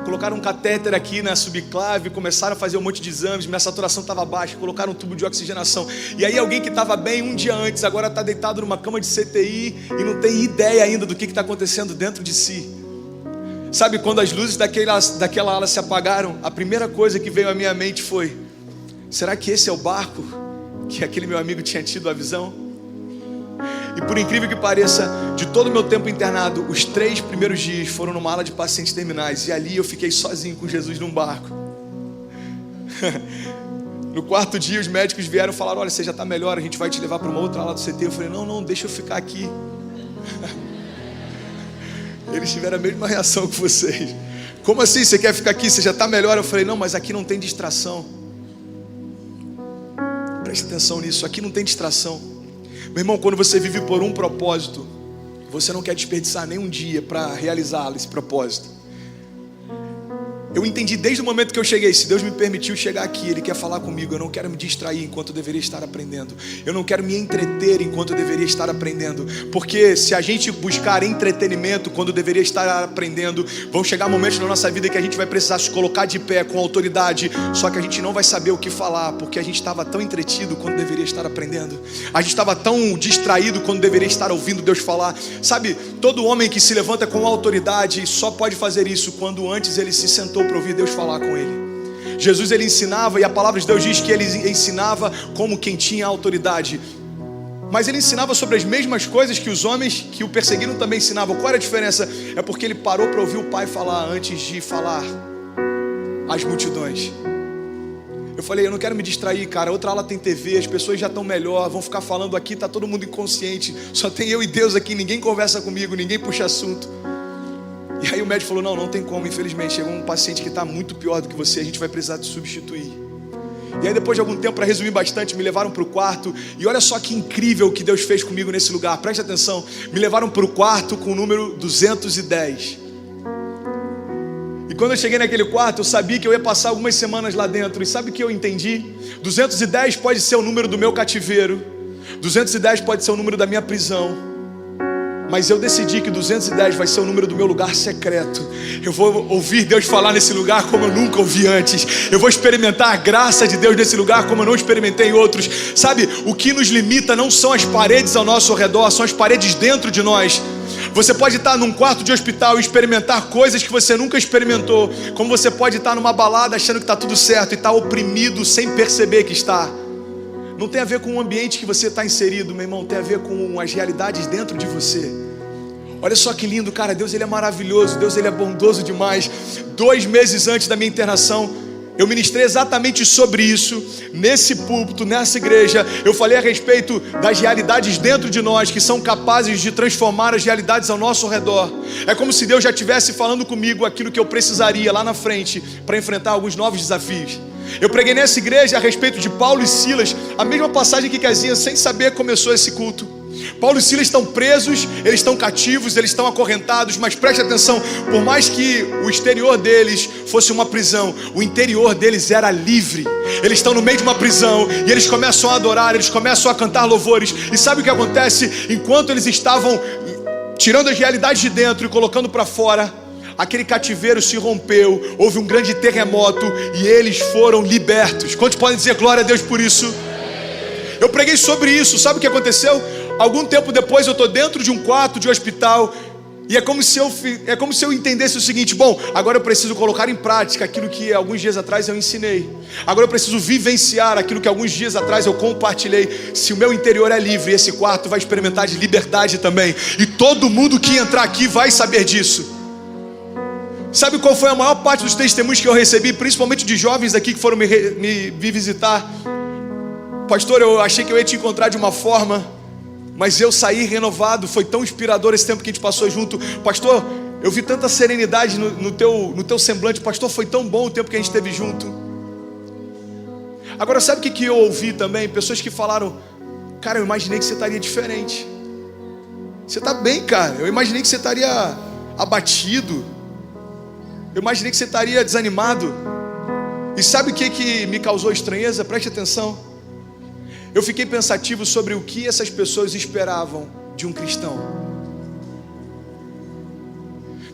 Colocaram um catéter aqui na subclave, começaram a fazer um monte de exames, minha saturação estava baixa, colocaram um tubo de oxigenação. E aí alguém que estava bem um dia antes, agora está deitado numa cama de CTI e não tem ideia ainda do que está acontecendo dentro de si. Sabe, quando as luzes daquela ala se apagaram, a primeira coisa que veio à minha mente foi: será que esse é o barco que aquele meu amigo tinha tido a visão? E por incrível que pareça, de todo o meu tempo internado, os 3 primeiros dias foram numa ala de pacientes terminais. E ali eu fiquei sozinho com Jesus num barco. No 4º dia os médicos vieram e falaram: olha, você já está melhor, a gente vai te levar para uma outra ala do CT. Eu falei: não, deixa eu ficar aqui. Eles tiveram a mesma reação que vocês. Como assim, você quer ficar aqui, você já está melhor? Eu falei: não, mas aqui não tem distração. Preste atenção nisso, aqui não tem distração. Meu irmão, quando você vive por um propósito, você não quer desperdiçar nenhum dia para realizá-lo, esse propósito. Eu entendi desde o momento que eu cheguei: se Deus me permitiu chegar aqui, Ele quer falar comigo. Eu não quero me distrair enquanto eu deveria estar aprendendo. Eu não quero me entreter enquanto eu deveria estar aprendendo. Porque se a gente buscar entretenimento quando deveria estar aprendendo, vão chegar momentos na nossa vida que a gente vai precisar se colocar de pé com autoridade, só que a gente não vai saber o que falar, porque a gente estava tão entretido quando deveria estar aprendendo. A gente estava tão distraído quando deveria estar ouvindo Deus falar. Sabe, todo homem que se levanta com autoridade só pode fazer isso quando antes ele se sentou para ouvir Deus falar com ele. Jesus, ele ensinava, e a palavra de Deus diz que ele ensinava como quem tinha autoridade, mas ele ensinava sobre as mesmas coisas que os homens que o perseguiram também ensinavam. Qual era a diferença? É porque ele parou para ouvir o Pai falar antes de falar às multidões. Eu falei: eu não quero me distrair, cara. Outra aula tem TV, as pessoas já estão melhor, vão ficar falando aqui, tá todo mundo inconsciente, só tem eu e Deus aqui, ninguém conversa comigo, ninguém puxa assunto. E aí o médico falou: não tem como, infelizmente, chegou um paciente que está muito pior do que você, a gente vai precisar te substituir. E aí depois de algum tempo, para resumir bastante, me levaram para o quarto. E olha só que incrível o que Deus fez comigo nesse lugar, preste atenção. Me levaram para o quarto com o número 210. E quando eu cheguei naquele quarto, eu sabia que eu ia passar algumas semanas lá dentro. E sabe o que eu entendi? 210 pode ser o número do meu cativeiro, 210 pode ser o número da minha prisão, mas eu decidi que 210 vai ser o número do meu lugar secreto. Eu vou ouvir Deus falar nesse lugar como eu nunca ouvi antes. Eu vou experimentar a graça de Deus nesse lugar como eu não experimentei em outros. Sabe, o que nos limita não são as paredes ao nosso redor, são as paredes dentro de nós. Você pode estar num quarto de hospital e experimentar coisas que você nunca experimentou, como você pode estar numa balada achando que está tudo certo e estar oprimido sem perceber que está. Não tem a ver com o ambiente que você está inserido, meu irmão, tem a ver com as realidades dentro de você. Olha só que lindo, cara. Deus, ele é maravilhoso, Deus, ele é bondoso demais. 2 meses antes da minha internação, Eu ministrei exatamente sobre isso, nesse púlpito, nessa igreja. Eu falei a respeito das realidades dentro de nós, que são capazes de transformar as realidades ao nosso redor. É como se Deus já estivesse falando comigo aquilo que eu precisaria lá na frente, para enfrentar alguns novos desafios. Eu preguei nessa igreja a respeito de Paulo e Silas, a mesma passagem que Casinha, sem saber, começou esse culto. Paulo e Silas estão presos, eles estão cativos, eles estão acorrentados, mas preste atenção, por mais que o exterior deles fosse uma prisão, o interior deles era livre. Eles estão no meio de uma prisão e eles começam a adorar, eles começam a cantar louvores. E sabe o que acontece? Enquanto eles estavam tirando as realidades de dentro e colocando para fora, aquele cativeiro se rompeu, houve um grande terremoto e eles foram libertos. Quantos podem dizer glória a Deus por isso? Eu preguei sobre isso, sabe o que aconteceu? Algum tempo depois eu estou dentro de um quarto de hospital e é como se eu entendesse o seguinte: bom, agora eu preciso colocar em prática aquilo que alguns dias atrás eu ensinei. Agora eu preciso vivenciar aquilo que alguns dias atrás eu compartilhei. Se o meu interior é livre, esse quarto vai experimentar de liberdade também. E todo mundo que entrar aqui vai saber disso. Sabe qual foi a maior parte dos testemunhos que eu recebi, principalmente de jovens aqui que foram me visitar? Pastor, eu achei que eu ia te encontrar de uma forma, mas eu saí renovado. Foi tão inspirador esse tempo que a gente passou junto. Pastor, eu vi tanta serenidade no teu semblante. Pastor, foi tão bom o tempo que a gente esteve junto. Agora, sabe o que eu ouvi também? Pessoas que falaram: cara, eu imaginei que você estaria diferente. Você está bem, cara. Eu imaginei que você estaria abatido. Eu imaginei que você estaria desanimado. E sabe o que me causou estranheza? Preste atenção. Eu fiquei pensativo sobre o que essas pessoas esperavam de um cristão.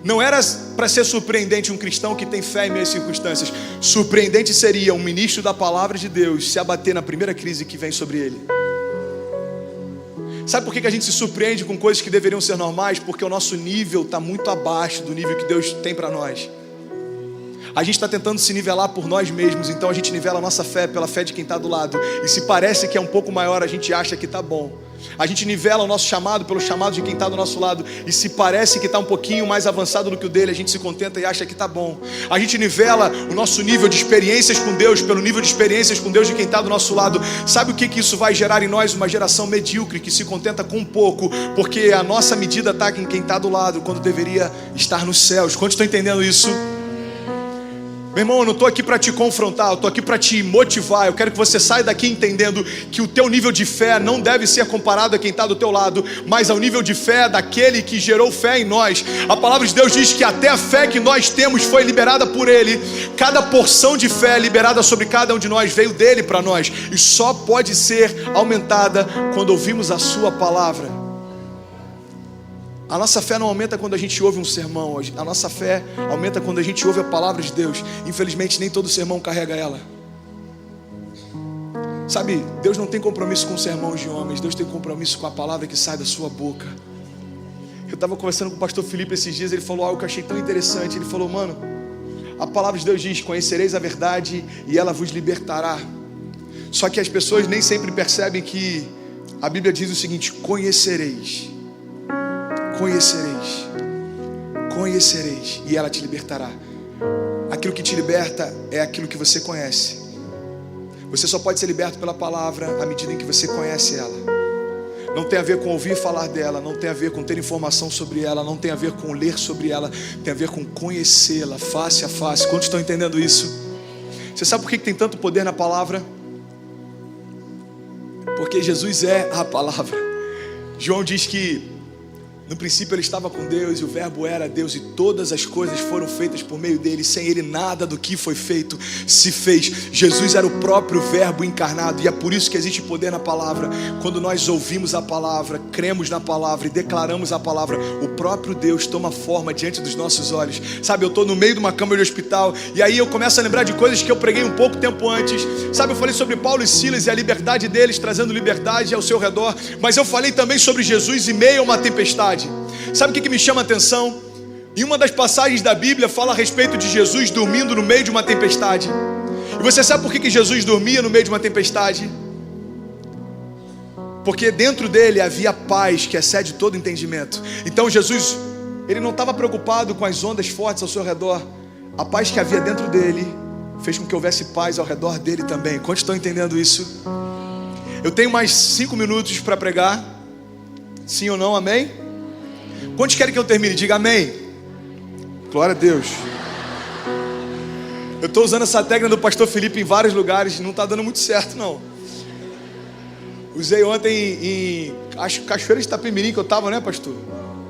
Não era para ser surpreendente um cristão que tem fé em meio às circunstâncias. Surpreendente seria um ministro da palavra de Deus se abater na primeira crise que vem sobre ele. Sabe por que a gente se surpreende com coisas que deveriam ser normais? Porque o nosso nível está muito abaixo do nível que Deus tem para nós. A gente está tentando se nivelar por nós mesmos, então a gente nivela a nossa fé pela fé de quem está do lado. E se parece que é um pouco maior, a gente acha que está bom. A gente nivela o nosso chamado pelo chamado de quem está do nosso lado. E se parece que está um pouquinho mais avançado do que o dele, a gente se contenta e acha que está bom. A gente nivela o nosso nível de experiências com Deus pelo nível de experiências com Deus de quem está do nosso lado. Sabe o que isso vai gerar em nós? Uma geração medíocre que se contenta com pouco, porque a nossa medida está em quem está do lado, quando deveria estar nos céus. Quantos estão entendendo isso? Meu irmão, eu não estou aqui para te confrontar, eu estou aqui para te motivar. Eu quero que você saia daqui entendendo que o teu nível de fé não deve ser comparado a quem está do teu lado, mas ao nível de fé daquele que gerou fé em nós. A palavra de Deus diz que até a fé que nós temos foi liberada por Ele. Cada porção de fé liberada sobre cada um de nós veio dele para nós, e só pode ser aumentada quando ouvimos a sua palavra. A nossa fé não aumenta quando a gente ouve um sermão. A nossa fé aumenta quando a gente ouve a palavra de Deus. Infelizmente, nem todo sermão carrega ela. Sabe, Deus não tem compromisso com sermões de homens. Deus tem compromisso com a palavra que sai da sua boca. Eu estava conversando com o pastor Felipe esses dias. Ele falou algo que eu achei tão interessante. Ele falou: mano, a palavra de Deus diz: conhecereis a verdade e ela vos libertará. Só que as pessoas nem sempre percebem que a Bíblia diz o seguinte: conhecereis, e ela te libertará. Aquilo que te liberta é aquilo que você conhece. Você só pode ser liberto pela palavra à medida em que você conhece ela. Não tem a ver com ouvir falar dela, não tem a ver com ter informação sobre ela, não tem a ver com ler sobre ela, tem a ver com conhecê-la face a face. Quantos estão entendendo isso? Você sabe por que tem tanto poder na palavra? Porque Jesus é a palavra. João diz que no princípio ele estava com Deus e o verbo era Deus, e todas as coisas foram feitas por meio dele. Sem ele nada do que foi feito se fez. Jesus era o próprio verbo encarnado, e é por isso que existe poder na palavra. Quando nós ouvimos a palavra, cremos na palavra e declaramos a palavra, o próprio Deus toma forma diante dos nossos olhos. Sabe, eu estou no meio de uma cama de hospital, e aí eu começo a lembrar de coisas que eu preguei um pouco tempo antes. Sabe, eu falei sobre Paulo e Silas e a liberdade deles, trazendo liberdade ao seu redor. Mas eu falei também sobre Jesus em meio a uma tempestade. Sabe o que me chama a atenção? Em uma das passagens da Bíblia fala a respeito de Jesus dormindo no meio de uma tempestade. E você sabe por que Jesus dormia no meio de uma tempestade? Porque dentro dele havia paz que excede todo entendimento. Então Jesus, ele não estava preocupado com as ondas fortes ao seu redor. A paz que havia dentro dele fez com que houvesse paz ao redor dele também. Quantos estão entendendo isso? Eu tenho mais 5 minutos para pregar. Sim ou não? Amém? Quantos querem que eu termine? Diga amém. Glória a Deus. Eu estou usando essa técnica do pastor Felipe em vários lugares. Não está dando muito certo, não. Usei ontem em acho Cachoeira de Itapemirim que eu estava, né, pastor?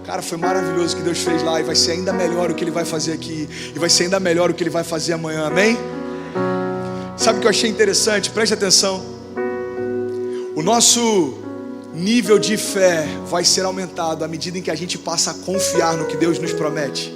Cara, foi maravilhoso o que Deus fez lá. E vai ser ainda melhor o que Ele vai fazer aqui. E vai ser ainda melhor o que Ele vai fazer amanhã, amém? Sabe o que eu achei interessante? Preste atenção. O nosso nível de fé vai ser aumentado à medida em que a gente passa a confiar no que Deus nos promete.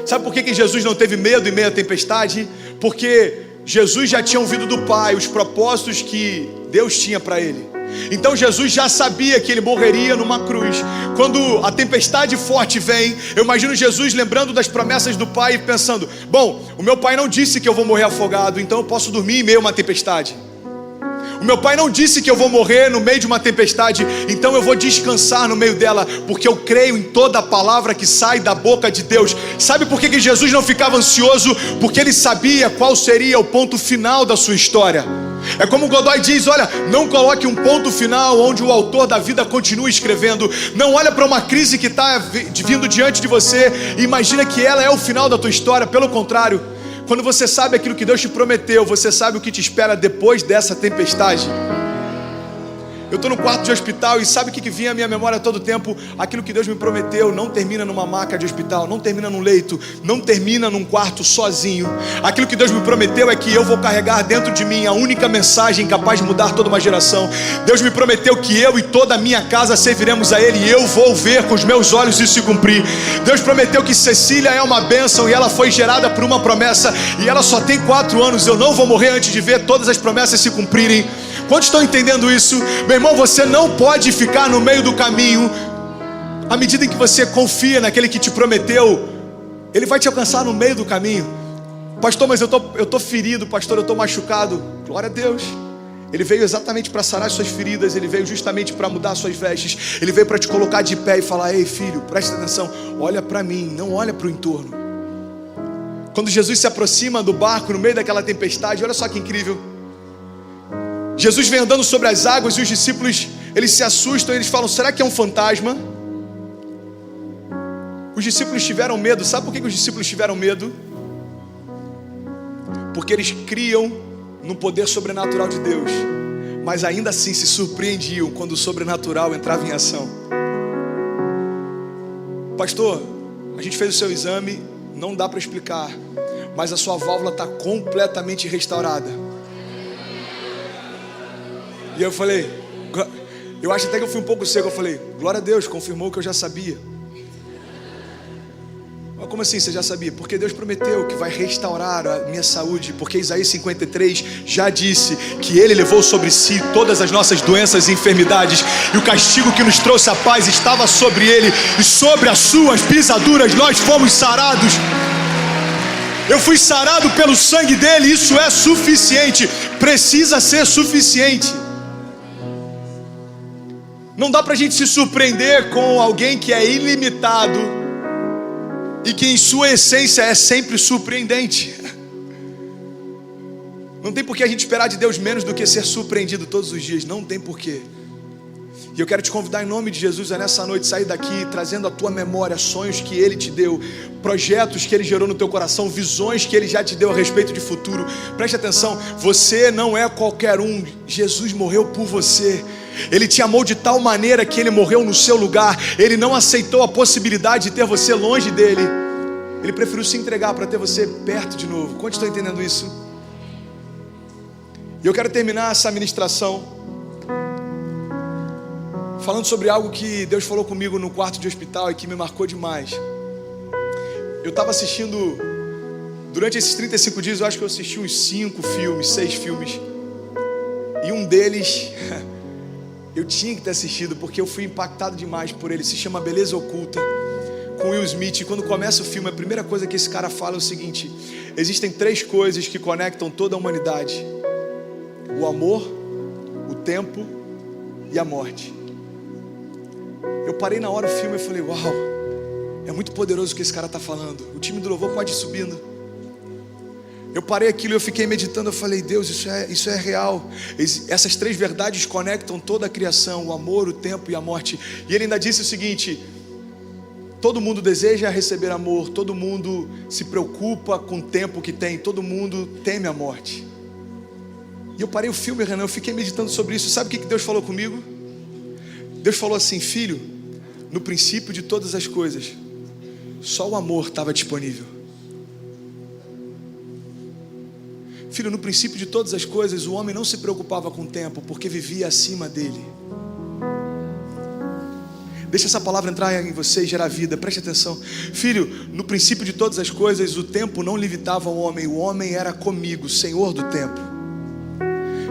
Sabe por que Jesus não teve medo em meio à tempestade? Porque Jesus já tinha ouvido do Pai os propósitos que Deus tinha para ele. Então Jesus já sabia que ele morreria numa cruz. Quando a tempestade forte vem, eu imagino Jesus lembrando das promessas do Pai e pensando: bom, o meu Pai não disse que eu vou morrer afogado, então eu posso dormir em meio a uma tempestade. O meu Pai não disse que eu vou morrer no meio de uma tempestade, então eu vou descansar no meio dela, porque eu creio em toda a palavra que sai da boca de Deus. Sabe por que Jesus não ficava ansioso? Porque ele sabia qual seria o ponto final da sua história. É como o Godoy diz: olha, não coloque um ponto final onde o autor da vida continua escrevendo. Não olha para uma crise que está vindo diante de você e imagina que ela é o final da tua história. Pelo contrário, quando você sabe aquilo que Deus te prometeu, você sabe o que te espera depois dessa tempestade. Eu estou no quarto de hospital e sabe o que vinha à minha memória a todo tempo? Aquilo que Deus me prometeu não termina numa maca de hospital, não termina num leito, não termina num quarto sozinho. Aquilo que Deus me prometeu é que eu vou carregar dentro de mim a única mensagem capaz de mudar toda uma geração. Deus me prometeu que eu e toda a minha casa serviremos a Ele, e eu vou ver com os meus olhos isso se cumprir. Deus prometeu que Cecília é uma bênção e ela foi gerada por uma promessa, e ela só tem 4 anos. Eu não vou morrer antes de ver todas as promessas se cumprirem. Quantos estão entendendo isso? Meu irmão, você não pode ficar no meio do caminho. À medida em que você confia naquele que te prometeu, Ele vai te alcançar no meio do caminho. Pastor, mas eu tô ferido, pastor, eu tô machucado. Glória a Deus. Ele veio exatamente para sarar as suas feridas. Ele veio justamente para mudar as suas vestes. Ele veio para te colocar de pé e falar: ei filho, presta atenção, olha para mim, não olha para o entorno. Quando Jesus se aproxima do barco no meio daquela tempestade, olha só que incrível. Jesus vem andando sobre as águas e os discípulos, eles se assustam, eles falam: será que é um fantasma? Os discípulos tiveram medo. Sabe por que os discípulos tiveram medo? Porque eles criam no poder sobrenatural de Deus, mas ainda assim se surpreendiam quando o sobrenatural entrava em ação. Pastor, a gente fez o seu exame, não dá para explicar, mas a sua válvula está completamente restaurada. E eu falei, eu acho até que eu fui um pouco seco. Eu falei: glória a Deus, confirmou o que eu já sabia. Mas como assim você já sabia? Porque Deus prometeu que vai restaurar a minha saúde. Porque Isaías 53 já disse que Ele levou sobre si todas as nossas doenças e enfermidades, e o castigo que nos trouxe a paz estava sobre Ele, e sobre as suas pisaduras nós fomos sarados. Eu fui sarado pelo sangue dele. Isso é suficiente, precisa ser suficiente. Não dá pra gente se surpreender com alguém que é ilimitado e que em sua essência é sempre surpreendente. Não tem por que a gente esperar de Deus menos do que ser surpreendido todos os dias. Não tem porquê. E eu quero te convidar em nome de Jesus a nessa noite sair daqui trazendo à tua memória sonhos que Ele te deu, projetos que Ele gerou no teu coração, visões que Ele já te deu a respeito de futuro. Preste atenção, você não é qualquer um. Jesus morreu por você. Ele te amou de tal maneira que Ele morreu no seu lugar. Ele não aceitou a possibilidade de ter você longe dele. Ele preferiu se entregar para ter você perto de novo. Quantos estão entendendo isso? E eu quero terminar essa ministração falando sobre algo que Deus falou comigo no quarto de hospital e que me marcou demais. Eu estava assistindo, durante esses 35 dias, eu acho que eu assisti uns 5 filmes, 6 filmes. E um deles eu tinha que ter assistido, porque eu fui impactado demais por ele. Se chama Beleza Oculta, com Will Smith. E quando começa o filme, a primeira coisa que esse cara fala é o seguinte: existem 3 coisas que conectam toda a humanidade: o amor, o tempo e a morte. Eu parei na hora do filme e falei: uau, é muito poderoso o que esse cara está falando. O time do louvor pode ir subindo. Eu parei aquilo e eu fiquei meditando, eu falei, Deus, isso é real. Essas 3 verdades conectam toda a criação, o amor, o tempo e a morte. E ele ainda disse o seguinte: todo mundo deseja receber amor, todo mundo se preocupa com o tempo que tem, todo mundo teme a morte. E eu parei o filme, Renan, eu fiquei meditando sobre isso. Sabe o que Deus falou comigo? Deus falou assim: filho, no princípio de todas as coisas, só o amor estava disponível. Filho, no princípio de todas as coisas, o homem não se preocupava com o tempo, porque vivia acima dele. Deixa essa palavra entrar em você e gerar vida, preste atenção. Filho, no princípio de todas as coisas, o tempo não limitava o homem era comigo, Senhor do tempo.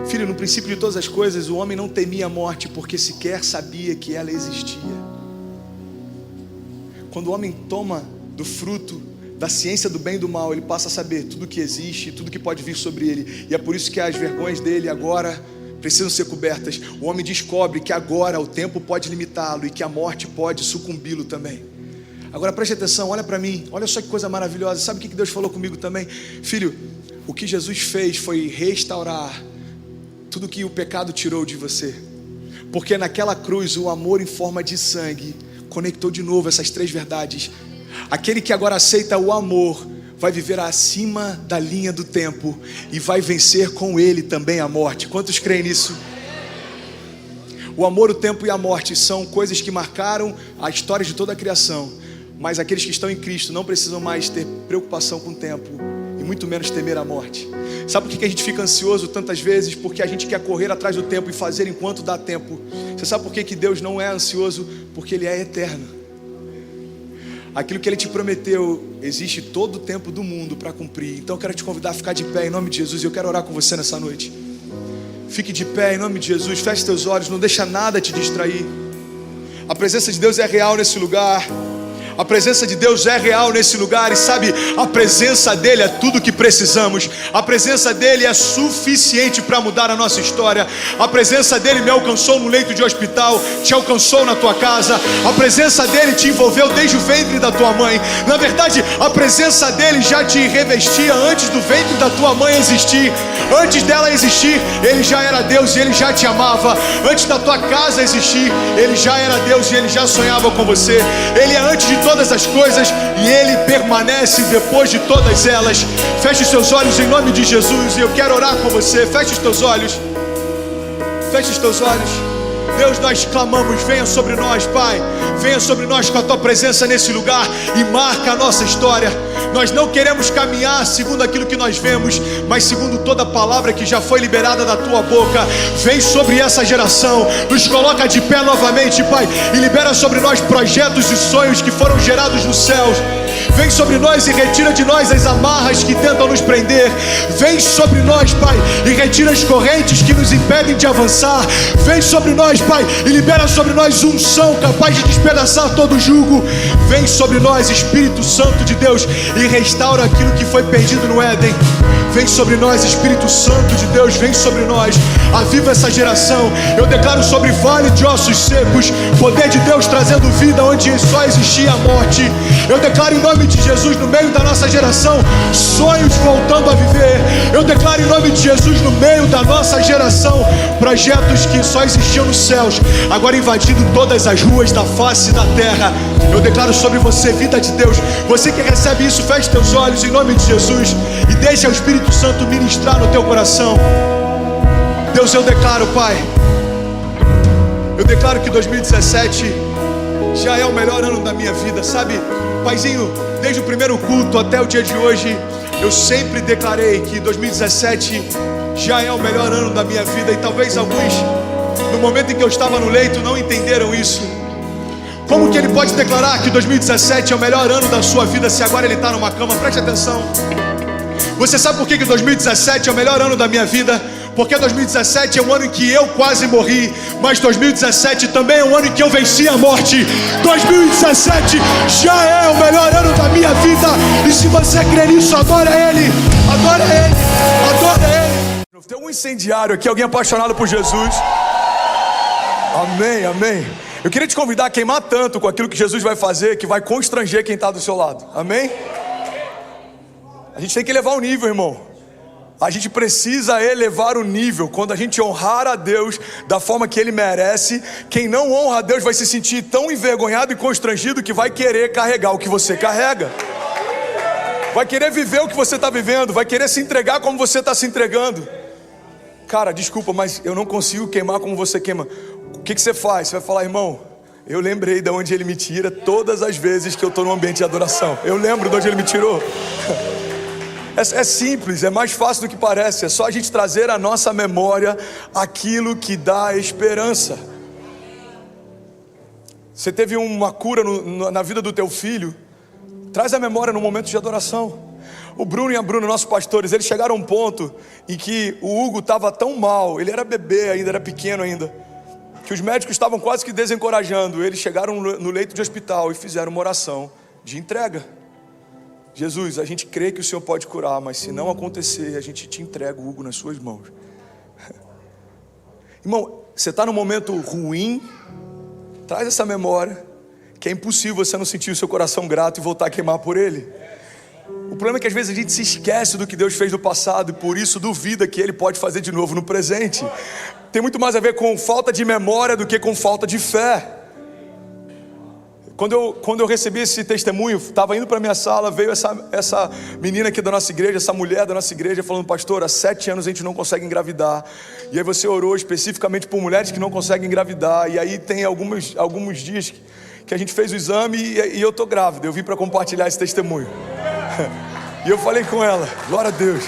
Filho, no princípio de todas as coisas, o homem não temia a morte, porque sequer sabia que ela existia. Quando o homem toma do fruto da ciência do bem e do mal, ele passa a saber tudo que existe, tudo que pode vir sobre ele. E é por isso que as vergonhas dele agora precisam ser cobertas. O homem descobre que agora o tempo pode limitá-lo e que a morte pode sucumbi-lo também. Agora preste atenção, olha para mim, olha só que coisa maravilhosa. Sabe o que Deus falou comigo também? Filho, o que Jesus fez foi restaurar tudo que o pecado tirou de você. Porque naquela cruz o amor em forma de sangue conectou de novo essas 3 verdades. Aquele que agora aceita o amor vai viver acima da linha do tempo e vai vencer com ele também a morte. Quantos creem nisso? O amor, o tempo e a morte são coisas que marcaram a história de toda a criação. Mas aqueles que estão em Cristo não precisam mais ter preocupação com o tempo e muito menos temer a morte. Sabe por que a gente fica ansioso tantas vezes? Porque a gente quer correr atrás do tempo e fazer enquanto dá tempo. Você sabe por que Deus não é ansioso? Porque Ele é eterno. Aquilo que Ele te prometeu, existe todo o tempo do mundo para cumprir. Então eu quero te convidar a ficar de pé em nome de Jesus. E eu quero orar com você nessa noite. Fique de pé em nome de Jesus. Feche teus olhos, não deixa nada te distrair. A presença de Deus é real nesse lugar. A presença de Deus é real nesse lugar. E sabe, a presença dEle é tudo que precisamos. A presença dEle é suficiente para mudar a nossa história. A presença dEle me alcançou no leito de hospital, te alcançou na tua casa. A presença dEle te envolveu desde o ventre da tua mãe. Na verdade, a presença dEle já te revestia antes do ventre da tua mãe existir. Antes dela existir, Ele já era Deus e Ele já te amava. Antes da tua casa existir, Ele já era Deus e Ele já sonhava com você. Ele é antes de todas as coisas e Ele permanece depois de todas elas. Feche os seus olhos em nome de Jesus e eu quero orar com você. Feche os teus olhos. Feche os teus olhos. Deus, nós clamamos, venha sobre nós, Pai. Venha sobre nós com a Tua presença nesse lugar e marca a nossa história. Nós não queremos caminhar segundo aquilo que nós vemos, mas segundo toda a palavra que já foi liberada da Tua boca. Vem sobre essa geração, nos coloca de pé novamente, Pai, e libera sobre nós projetos e sonhos que foram gerados nos céus. Vem sobre nós e retira de nós as amarras que tentam nos prender. Vem sobre nós, Pai, e retira as correntes que nos impedem de avançar. Vem sobre nós, Pai, e libera sobre nós unção capaz de despedaçar todo jugo. Vem sobre nós, Espírito Santo de Deus, e restaura aquilo que foi perdido no Éden. Vem sobre nós, Espírito Santo de Deus, vem sobre nós. Aviva essa geração. Eu declaro sobre vale de ossos secos, poder de Deus trazendo vida onde só existia a morte. Eu declaro em nome de Jesus, no meio da nossa geração, sonhos voltando a viver. Eu declaro em nome de Jesus, no meio da nossa geração, projetos que só existiam nos céus, agora invadindo todas as ruas da face da terra. Eu declaro sobre você, vida de Deus. Você que recebe isso, feche teus olhos em nome de Jesus e deixa o Espírito Santo ministrar no teu coração. Deus, eu declaro, Pai, eu declaro que 2017 já é o melhor ano da minha vida, sabe? Paizinho, desde o primeiro culto até o dia de hoje, eu sempre declarei que 2017 já é o melhor ano da minha vida. E talvez alguns, no momento em que eu estava no leito, não entenderam isso. Como que ele pode declarar que 2017 é o melhor ano da sua vida se agora ele está numa cama? Preste atenção. Você sabe por que 2017 é o melhor ano da minha vida? Porque 2017 é um ano em que eu quase morri, mas 2017 também é um ano em que eu venci a morte. 2017 já é o melhor ano da minha vida. E se você crê nisso, adora Ele, adora Ele, adora Ele. Tem um incendiário aqui, alguém apaixonado por Jesus. Amém, amém. Eu queria te convidar a queimar tanto com aquilo que Jesus vai fazer, que vai constranger quem está do seu lado. Amém? A gente tem que elevar o nível, irmão. A gente precisa elevar o nível. Quando a gente honrar a Deus da forma que Ele merece, quem não honra a Deus vai se sentir tão envergonhado e constrangido que vai querer carregar o que você carrega. Vai querer viver o que você está vivendo. Vai querer se entregar como você está se entregando. Cara, desculpa, mas eu não consigo queimar como você queima. O que você faz? Você vai falar: irmão, eu lembrei de onde Ele me tira todas as vezes que eu estou no ambiente de adoração. Eu lembro de onde Ele me tirou. É simples, é mais fácil do que parece. É só a gente trazer à nossa memória aquilo que dá esperança. Você teve uma cura na vida do teu filho, traz a memória no momento de adoração. O Bruno e a Bruna, nossos pastores, eles chegaram a um ponto em que o Hugo estava tão mal, ele era bebê ainda, era pequeno ainda, que os médicos estavam quase que desencorajando. Eles chegaram no leito de hospital e fizeram uma oração de entrega. Jesus, a gente crê que o Senhor pode curar, mas se não acontecer, a gente te entrega o Hugo nas suas mãos. Irmão, você está num momento ruim, traz essa memória, que é impossível você não sentir o seu coração grato e voltar a queimar por Ele. O problema é que às vezes a gente se esquece do que Deus fez no passado e por isso duvida que Ele pode fazer de novo no presente. Tem muito mais a ver com falta de memória do que com falta de fé. Quando eu recebi esse testemunho, estava indo para minha sala, veio essa menina aqui da nossa igreja, essa mulher da nossa igreja, falando: pastor, há 7 anos a gente não consegue engravidar. E aí você orou especificamente por mulheres que não conseguem engravidar. E aí tem alguns dias que a gente fez o exame e eu estou grávida. Eu vim para compartilhar esse testemunho. E eu falei com ela, glória a Deus.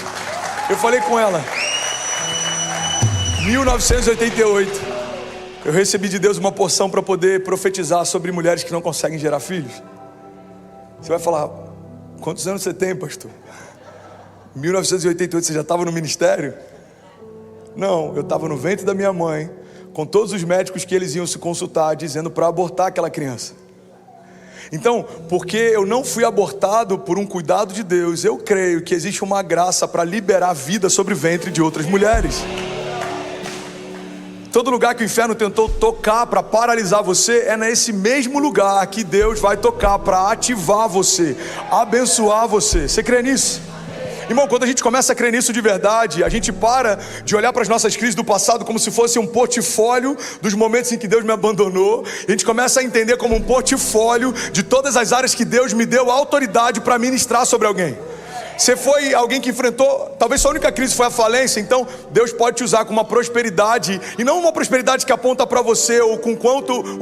Eu falei com ela, 1988. Eu recebi de Deus uma porção para poder profetizar sobre mulheres que não conseguem gerar filhos. Você vai falar: quantos anos você tem, pastor? 1988 você já estava no ministério? Não, eu estava no ventre da minha mãe, com todos os médicos que eles iam se consultar, dizendo para abortar aquela criança. Então, porque eu não fui abortado por um cuidado de Deus, eu creio que existe uma graça para liberar vida sobre o ventre de outras mulheres. Todo lugar que o inferno tentou tocar para paralisar você, é nesse mesmo lugar que Deus vai tocar para ativar você, abençoar você. Você crê nisso? Irmão, quando a gente começa a crer nisso de verdade, a gente para de olhar para as nossas crises do passado como se fosse um portfólio dos momentos em que Deus me abandonou. A gente começa a entender como um portfólio de todas as áreas que Deus me deu autoridade para ministrar sobre alguém. Você foi alguém que enfrentou, talvez sua única crise foi a falência, então Deus pode te usar com uma prosperidade, e não uma prosperidade que aponta para você, ou com o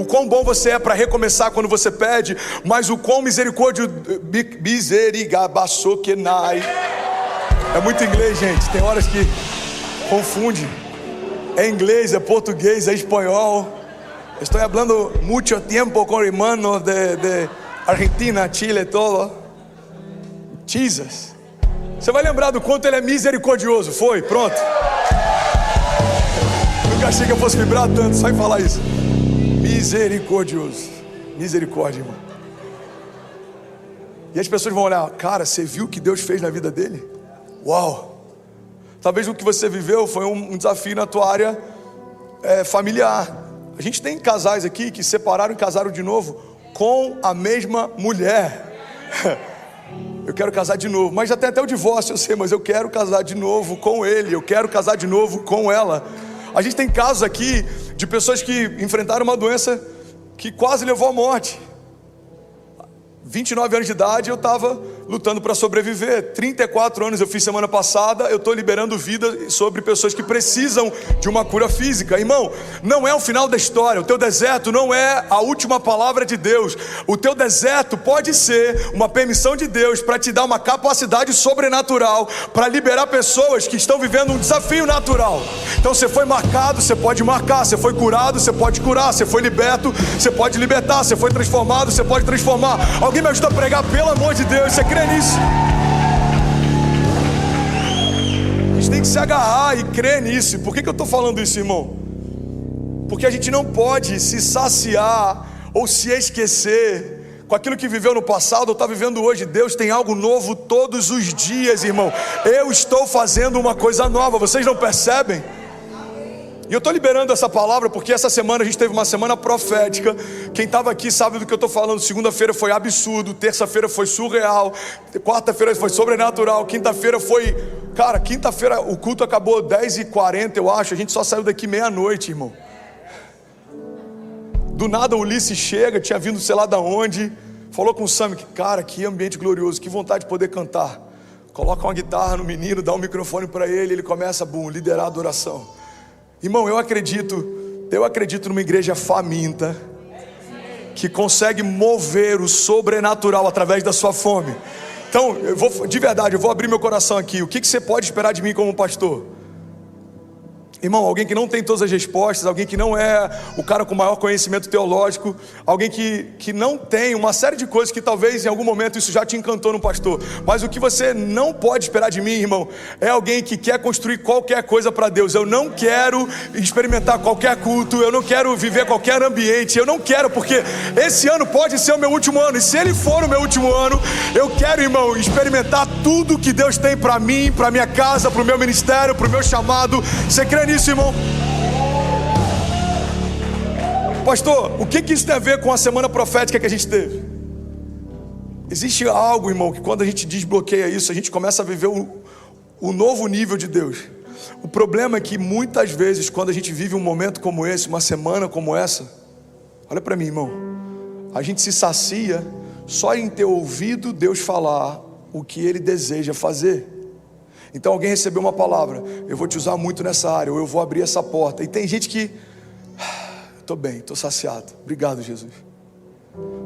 quão bom você é para recomeçar quando você pede, mas o quão misericórdia, é muito inglês, gente, tem horas que confunde, é inglês, é português, é espanhol. Estou falando muito tempo com irmãos de Argentina, Chile, todo. Jesus. Você vai lembrar do quanto Ele é misericordioso. Foi, pronto. Nunca achei que eu fosse vibrar tanto só em falar isso. Misericordioso. Misericórdia, irmão. E as pessoas vão olhar: cara, você viu o que Deus fez na vida dele? Uau. Talvez o que você viveu foi um desafio na tua área familiar. A gente tem casais aqui que separaram e casaram de novo com a mesma mulher. Eu quero casar de novo, mas já tem até o divórcio, eu sei, mas eu quero casar de novo com ele, eu quero casar de novo com ela. A gente tem casos aqui de pessoas que enfrentaram uma doença que quase levou à morte. 29 anos de idade eu estava lutando para sobreviver. 34 anos eu fiz semana passada, eu estou liberando vida sobre pessoas que precisam de uma cura física. Irmão, não é o final da história. O teu deserto não é a última palavra de Deus. O teu deserto pode ser uma permissão de Deus para te dar uma capacidade sobrenatural para liberar pessoas que estão vivendo um desafio natural. Então você foi marcado, você pode marcar. Você foi curado, você pode curar. Você foi liberto, você pode libertar. Você foi transformado, você pode transformar. Alguém me ajuda a pregar, pelo amor de Deus? Você crê nisso? A gente tem que se agarrar e crer nisso. Por que eu estou falando isso, irmão? Porque a gente não pode se saciar ou se esquecer com aquilo que viveu no passado ou está vivendo hoje. Deus tem algo novo todos os dias, irmão. Eu estou fazendo uma coisa nova, vocês não percebem? E eu estou liberando essa palavra porque essa semana a gente teve uma semana profética. Quem estava aqui sabe do que eu estou falando. Segunda-feira foi absurdo, terça-feira foi surreal, quarta-feira foi sobrenatural, quinta-feira foi... Cara, quinta-feira o culto acabou 10h40, eu acho. A gente só saiu daqui meia-noite, irmão. Do nada o Ulisses chega, tinha vindo sei lá da onde, falou com o Sam, cara, que ambiente glorioso, que vontade de poder cantar. Coloca uma guitarra no menino, dá um microfone para ele começa a liderar a adoração. Irmão, eu acredito numa igreja faminta, que consegue mover o sobrenatural através da sua fome. Então, de verdade, eu vou abrir meu coração aqui. O que você pode esperar de mim como pastor? Irmão, alguém que não tem todas as respostas, alguém que não é o cara com maior conhecimento teológico, alguém que não tem uma série de coisas que talvez em algum momento isso já te encantou no pastor. Mas o que você não pode esperar de mim, irmão, é alguém que quer construir qualquer coisa para Deus. Eu não quero experimentar qualquer culto, eu não quero viver qualquer ambiente, eu não quero, porque esse ano pode ser o meu último ano, e se ele for o meu último ano, eu quero, irmão, experimentar tudo que Deus tem para mim, para minha casa, para o meu ministério, para o meu chamado. Você crê nisso, irmão? Pastor, o que isso tem a ver com a semana profética que a gente teve? Existe algo, irmão, que quando a gente desbloqueia isso, a gente começa a viver o novo nível de Deus. O problema é que muitas vezes, quando a gente vive um momento como esse, uma semana como essa, olha para mim, irmão, a gente se sacia só em ter ouvido Deus falar o que Ele deseja fazer. Então alguém recebeu uma palavra, eu vou te usar muito nessa área, ou eu vou abrir essa porta. E tem gente que, estou bem, estou saciado, obrigado Jesus.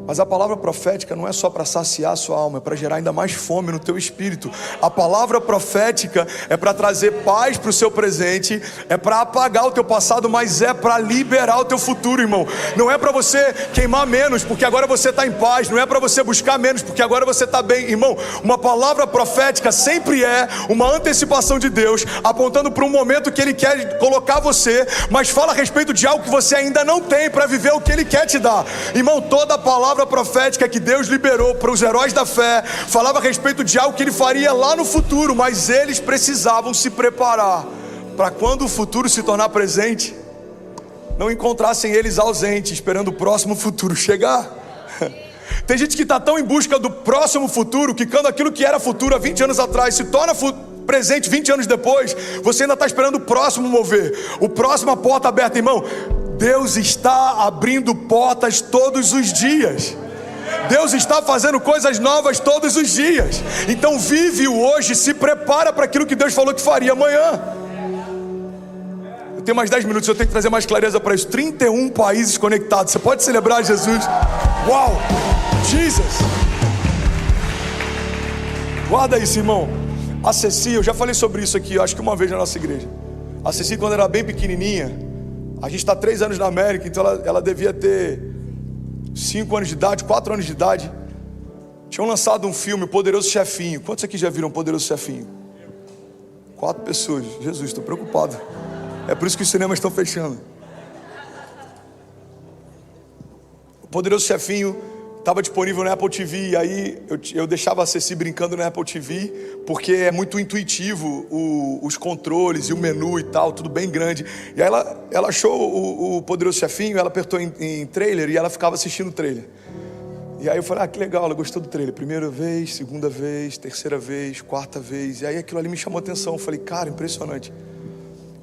Mas a palavra profética não é só para saciar a sua alma, é para gerar ainda mais fome no teu espírito. A palavra profética é para trazer paz para o seu presente, é para apagar o teu passado, mas é para liberar o teu futuro, irmão. Não é para você queimar menos, porque agora você está em paz. Não é para você buscar menos, porque agora você está bem. Irmão, uma palavra profética sempre é uma antecipação de Deus, apontando para um momento que Ele quer colocar você, mas fala a respeito de algo que você ainda não tem para viver o que Ele quer te dar. Irmão, toda a palavra profética que Deus liberou para os heróis da fé falava a respeito de algo que Ele faria lá no futuro, mas eles precisavam se preparar para quando o futuro se tornar presente, não encontrassem eles ausentes, esperando o próximo futuro chegar. Tem gente que está tão em busca do próximo futuro, que quando aquilo que era futuro há 20 anos atrás se torna presente 20 anos depois, você ainda está esperando o próximo mover, o próximo a porta aberta. Irmão, Deus está abrindo portas todos os dias. Deus está fazendo coisas novas todos os dias. Então vive o hoje, se prepara para aquilo que Deus falou que faria amanhã. Eu tenho mais 10 minutos, eu tenho que trazer mais clareza para isso. 31 países conectados, você pode celebrar Jesus? Uau, Jesus. Guarda isso, irmão. A Ceci, eu já falei sobre isso aqui, acho que uma vez na nossa igreja. A Ceci, quando era bem pequenininha, a gente está 3 anos na América, então ela devia ter 5 anos de idade, 4 anos de idade. Tinham lançado um filme, O Poderoso Chefinho. Quantos aqui já viram O Poderoso Chefinho? 4 pessoas. Jesus, estou preocupado. É por isso que os cinemas estão fechando. O Poderoso Chefinho estava disponível na Apple TV, e aí eu deixava a Ceci brincando na Apple TV, porque é muito intuitivo os controles e o menu e tal, tudo bem grande. E aí ela achou o Poderoso Chefinho, ela apertou em trailer e ela ficava assistindo o trailer. E aí eu falei, que legal, ela gostou do trailer. Primeira vez, segunda vez, terceira vez, quarta vez. E aí aquilo ali me chamou a atenção. Eu falei, cara, impressionante.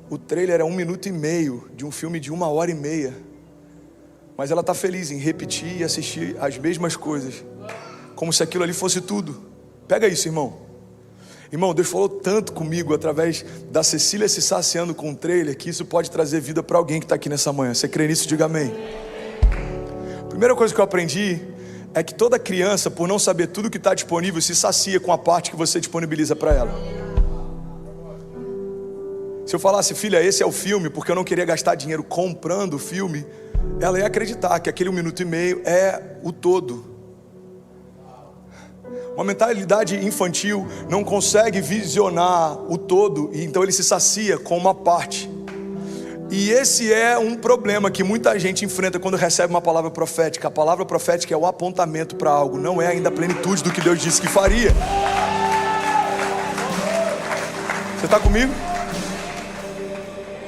O trailer era 1 minuto e meio de um filme de 1h30. Mas ela está feliz em repetir e assistir as mesmas coisas, como se aquilo ali fosse tudo. Pega isso, irmão. Irmão, Deus falou tanto comigo através da Cecília se saciando com o trailer, que isso pode trazer vida para alguém que está aqui nessa manhã. Você crê nisso? Diga amém. Primeira coisa que eu aprendi é que toda criança, por não saber tudo que está disponível, se sacia com a parte que você disponibiliza para ela. Se eu falasse, filha, esse é o filme, porque eu não queria gastar dinheiro comprando o filme, ela ia acreditar que aquele 1 minuto e meio é o todo. Uma mentalidade infantil não consegue visionar o todo, e então ele se sacia com uma parte. E esse é um problema que muita gente enfrenta quando recebe uma palavra profética. A palavra profética é o apontamento para algo, não é ainda a plenitude do que Deus disse que faria. Você está comigo?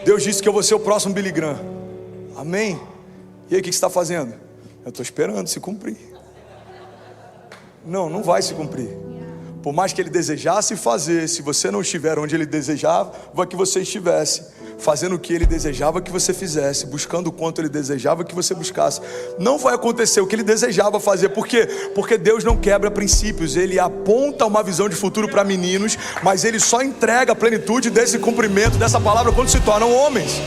Deus disse que eu vou ser o próximo Billy Graham. Amém? E aí o que você está fazendo? Eu estou esperando se cumprir. Não, não vai se cumprir. Por mais que Ele desejasse fazer, se você não estiver onde Ele desejava que você estivesse, fazendo o que Ele desejava que você fizesse, buscando o quanto Ele desejava que você buscasse, não vai acontecer o que Ele desejava fazer. Por quê? Porque Deus não quebra princípios. Ele aponta uma visão de futuro para meninos, mas Ele só entrega a plenitude desse cumprimento dessa palavra quando se tornam homens.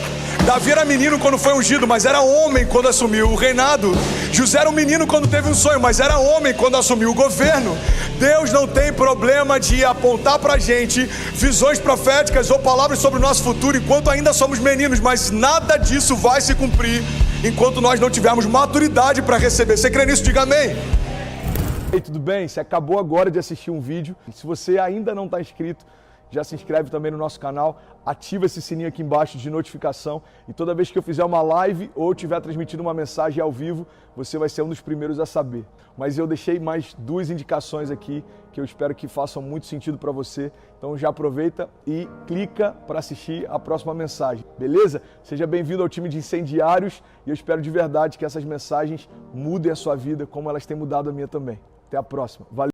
Davi era menino quando foi ungido, mas era homem quando assumiu o reinado. José era um menino quando teve um sonho, mas era homem quando assumiu o governo. Deus não tem problema de apontar pra gente visões proféticas ou palavras sobre o nosso futuro enquanto ainda somos meninos, mas nada disso vai se cumprir enquanto nós não tivermos maturidade para receber. Você crê nisso? Diga amém. Ei, tudo bem? Você acabou agora de assistir um vídeo. Se você ainda não está inscrito, já se inscreve também no nosso canal, ativa esse sininho aqui embaixo de notificação e toda vez que eu fizer uma live ou estiver transmitindo uma mensagem ao vivo, você vai ser um dos primeiros a saber. Mas eu deixei mais 2 indicações aqui que eu espero que façam muito sentido para você. Então já aproveita e clica para assistir a próxima mensagem, beleza? Seja bem-vindo ao time de incendiários e eu espero de verdade que essas mensagens mudem a sua vida como elas têm mudado a minha também. Até a próxima. Valeu!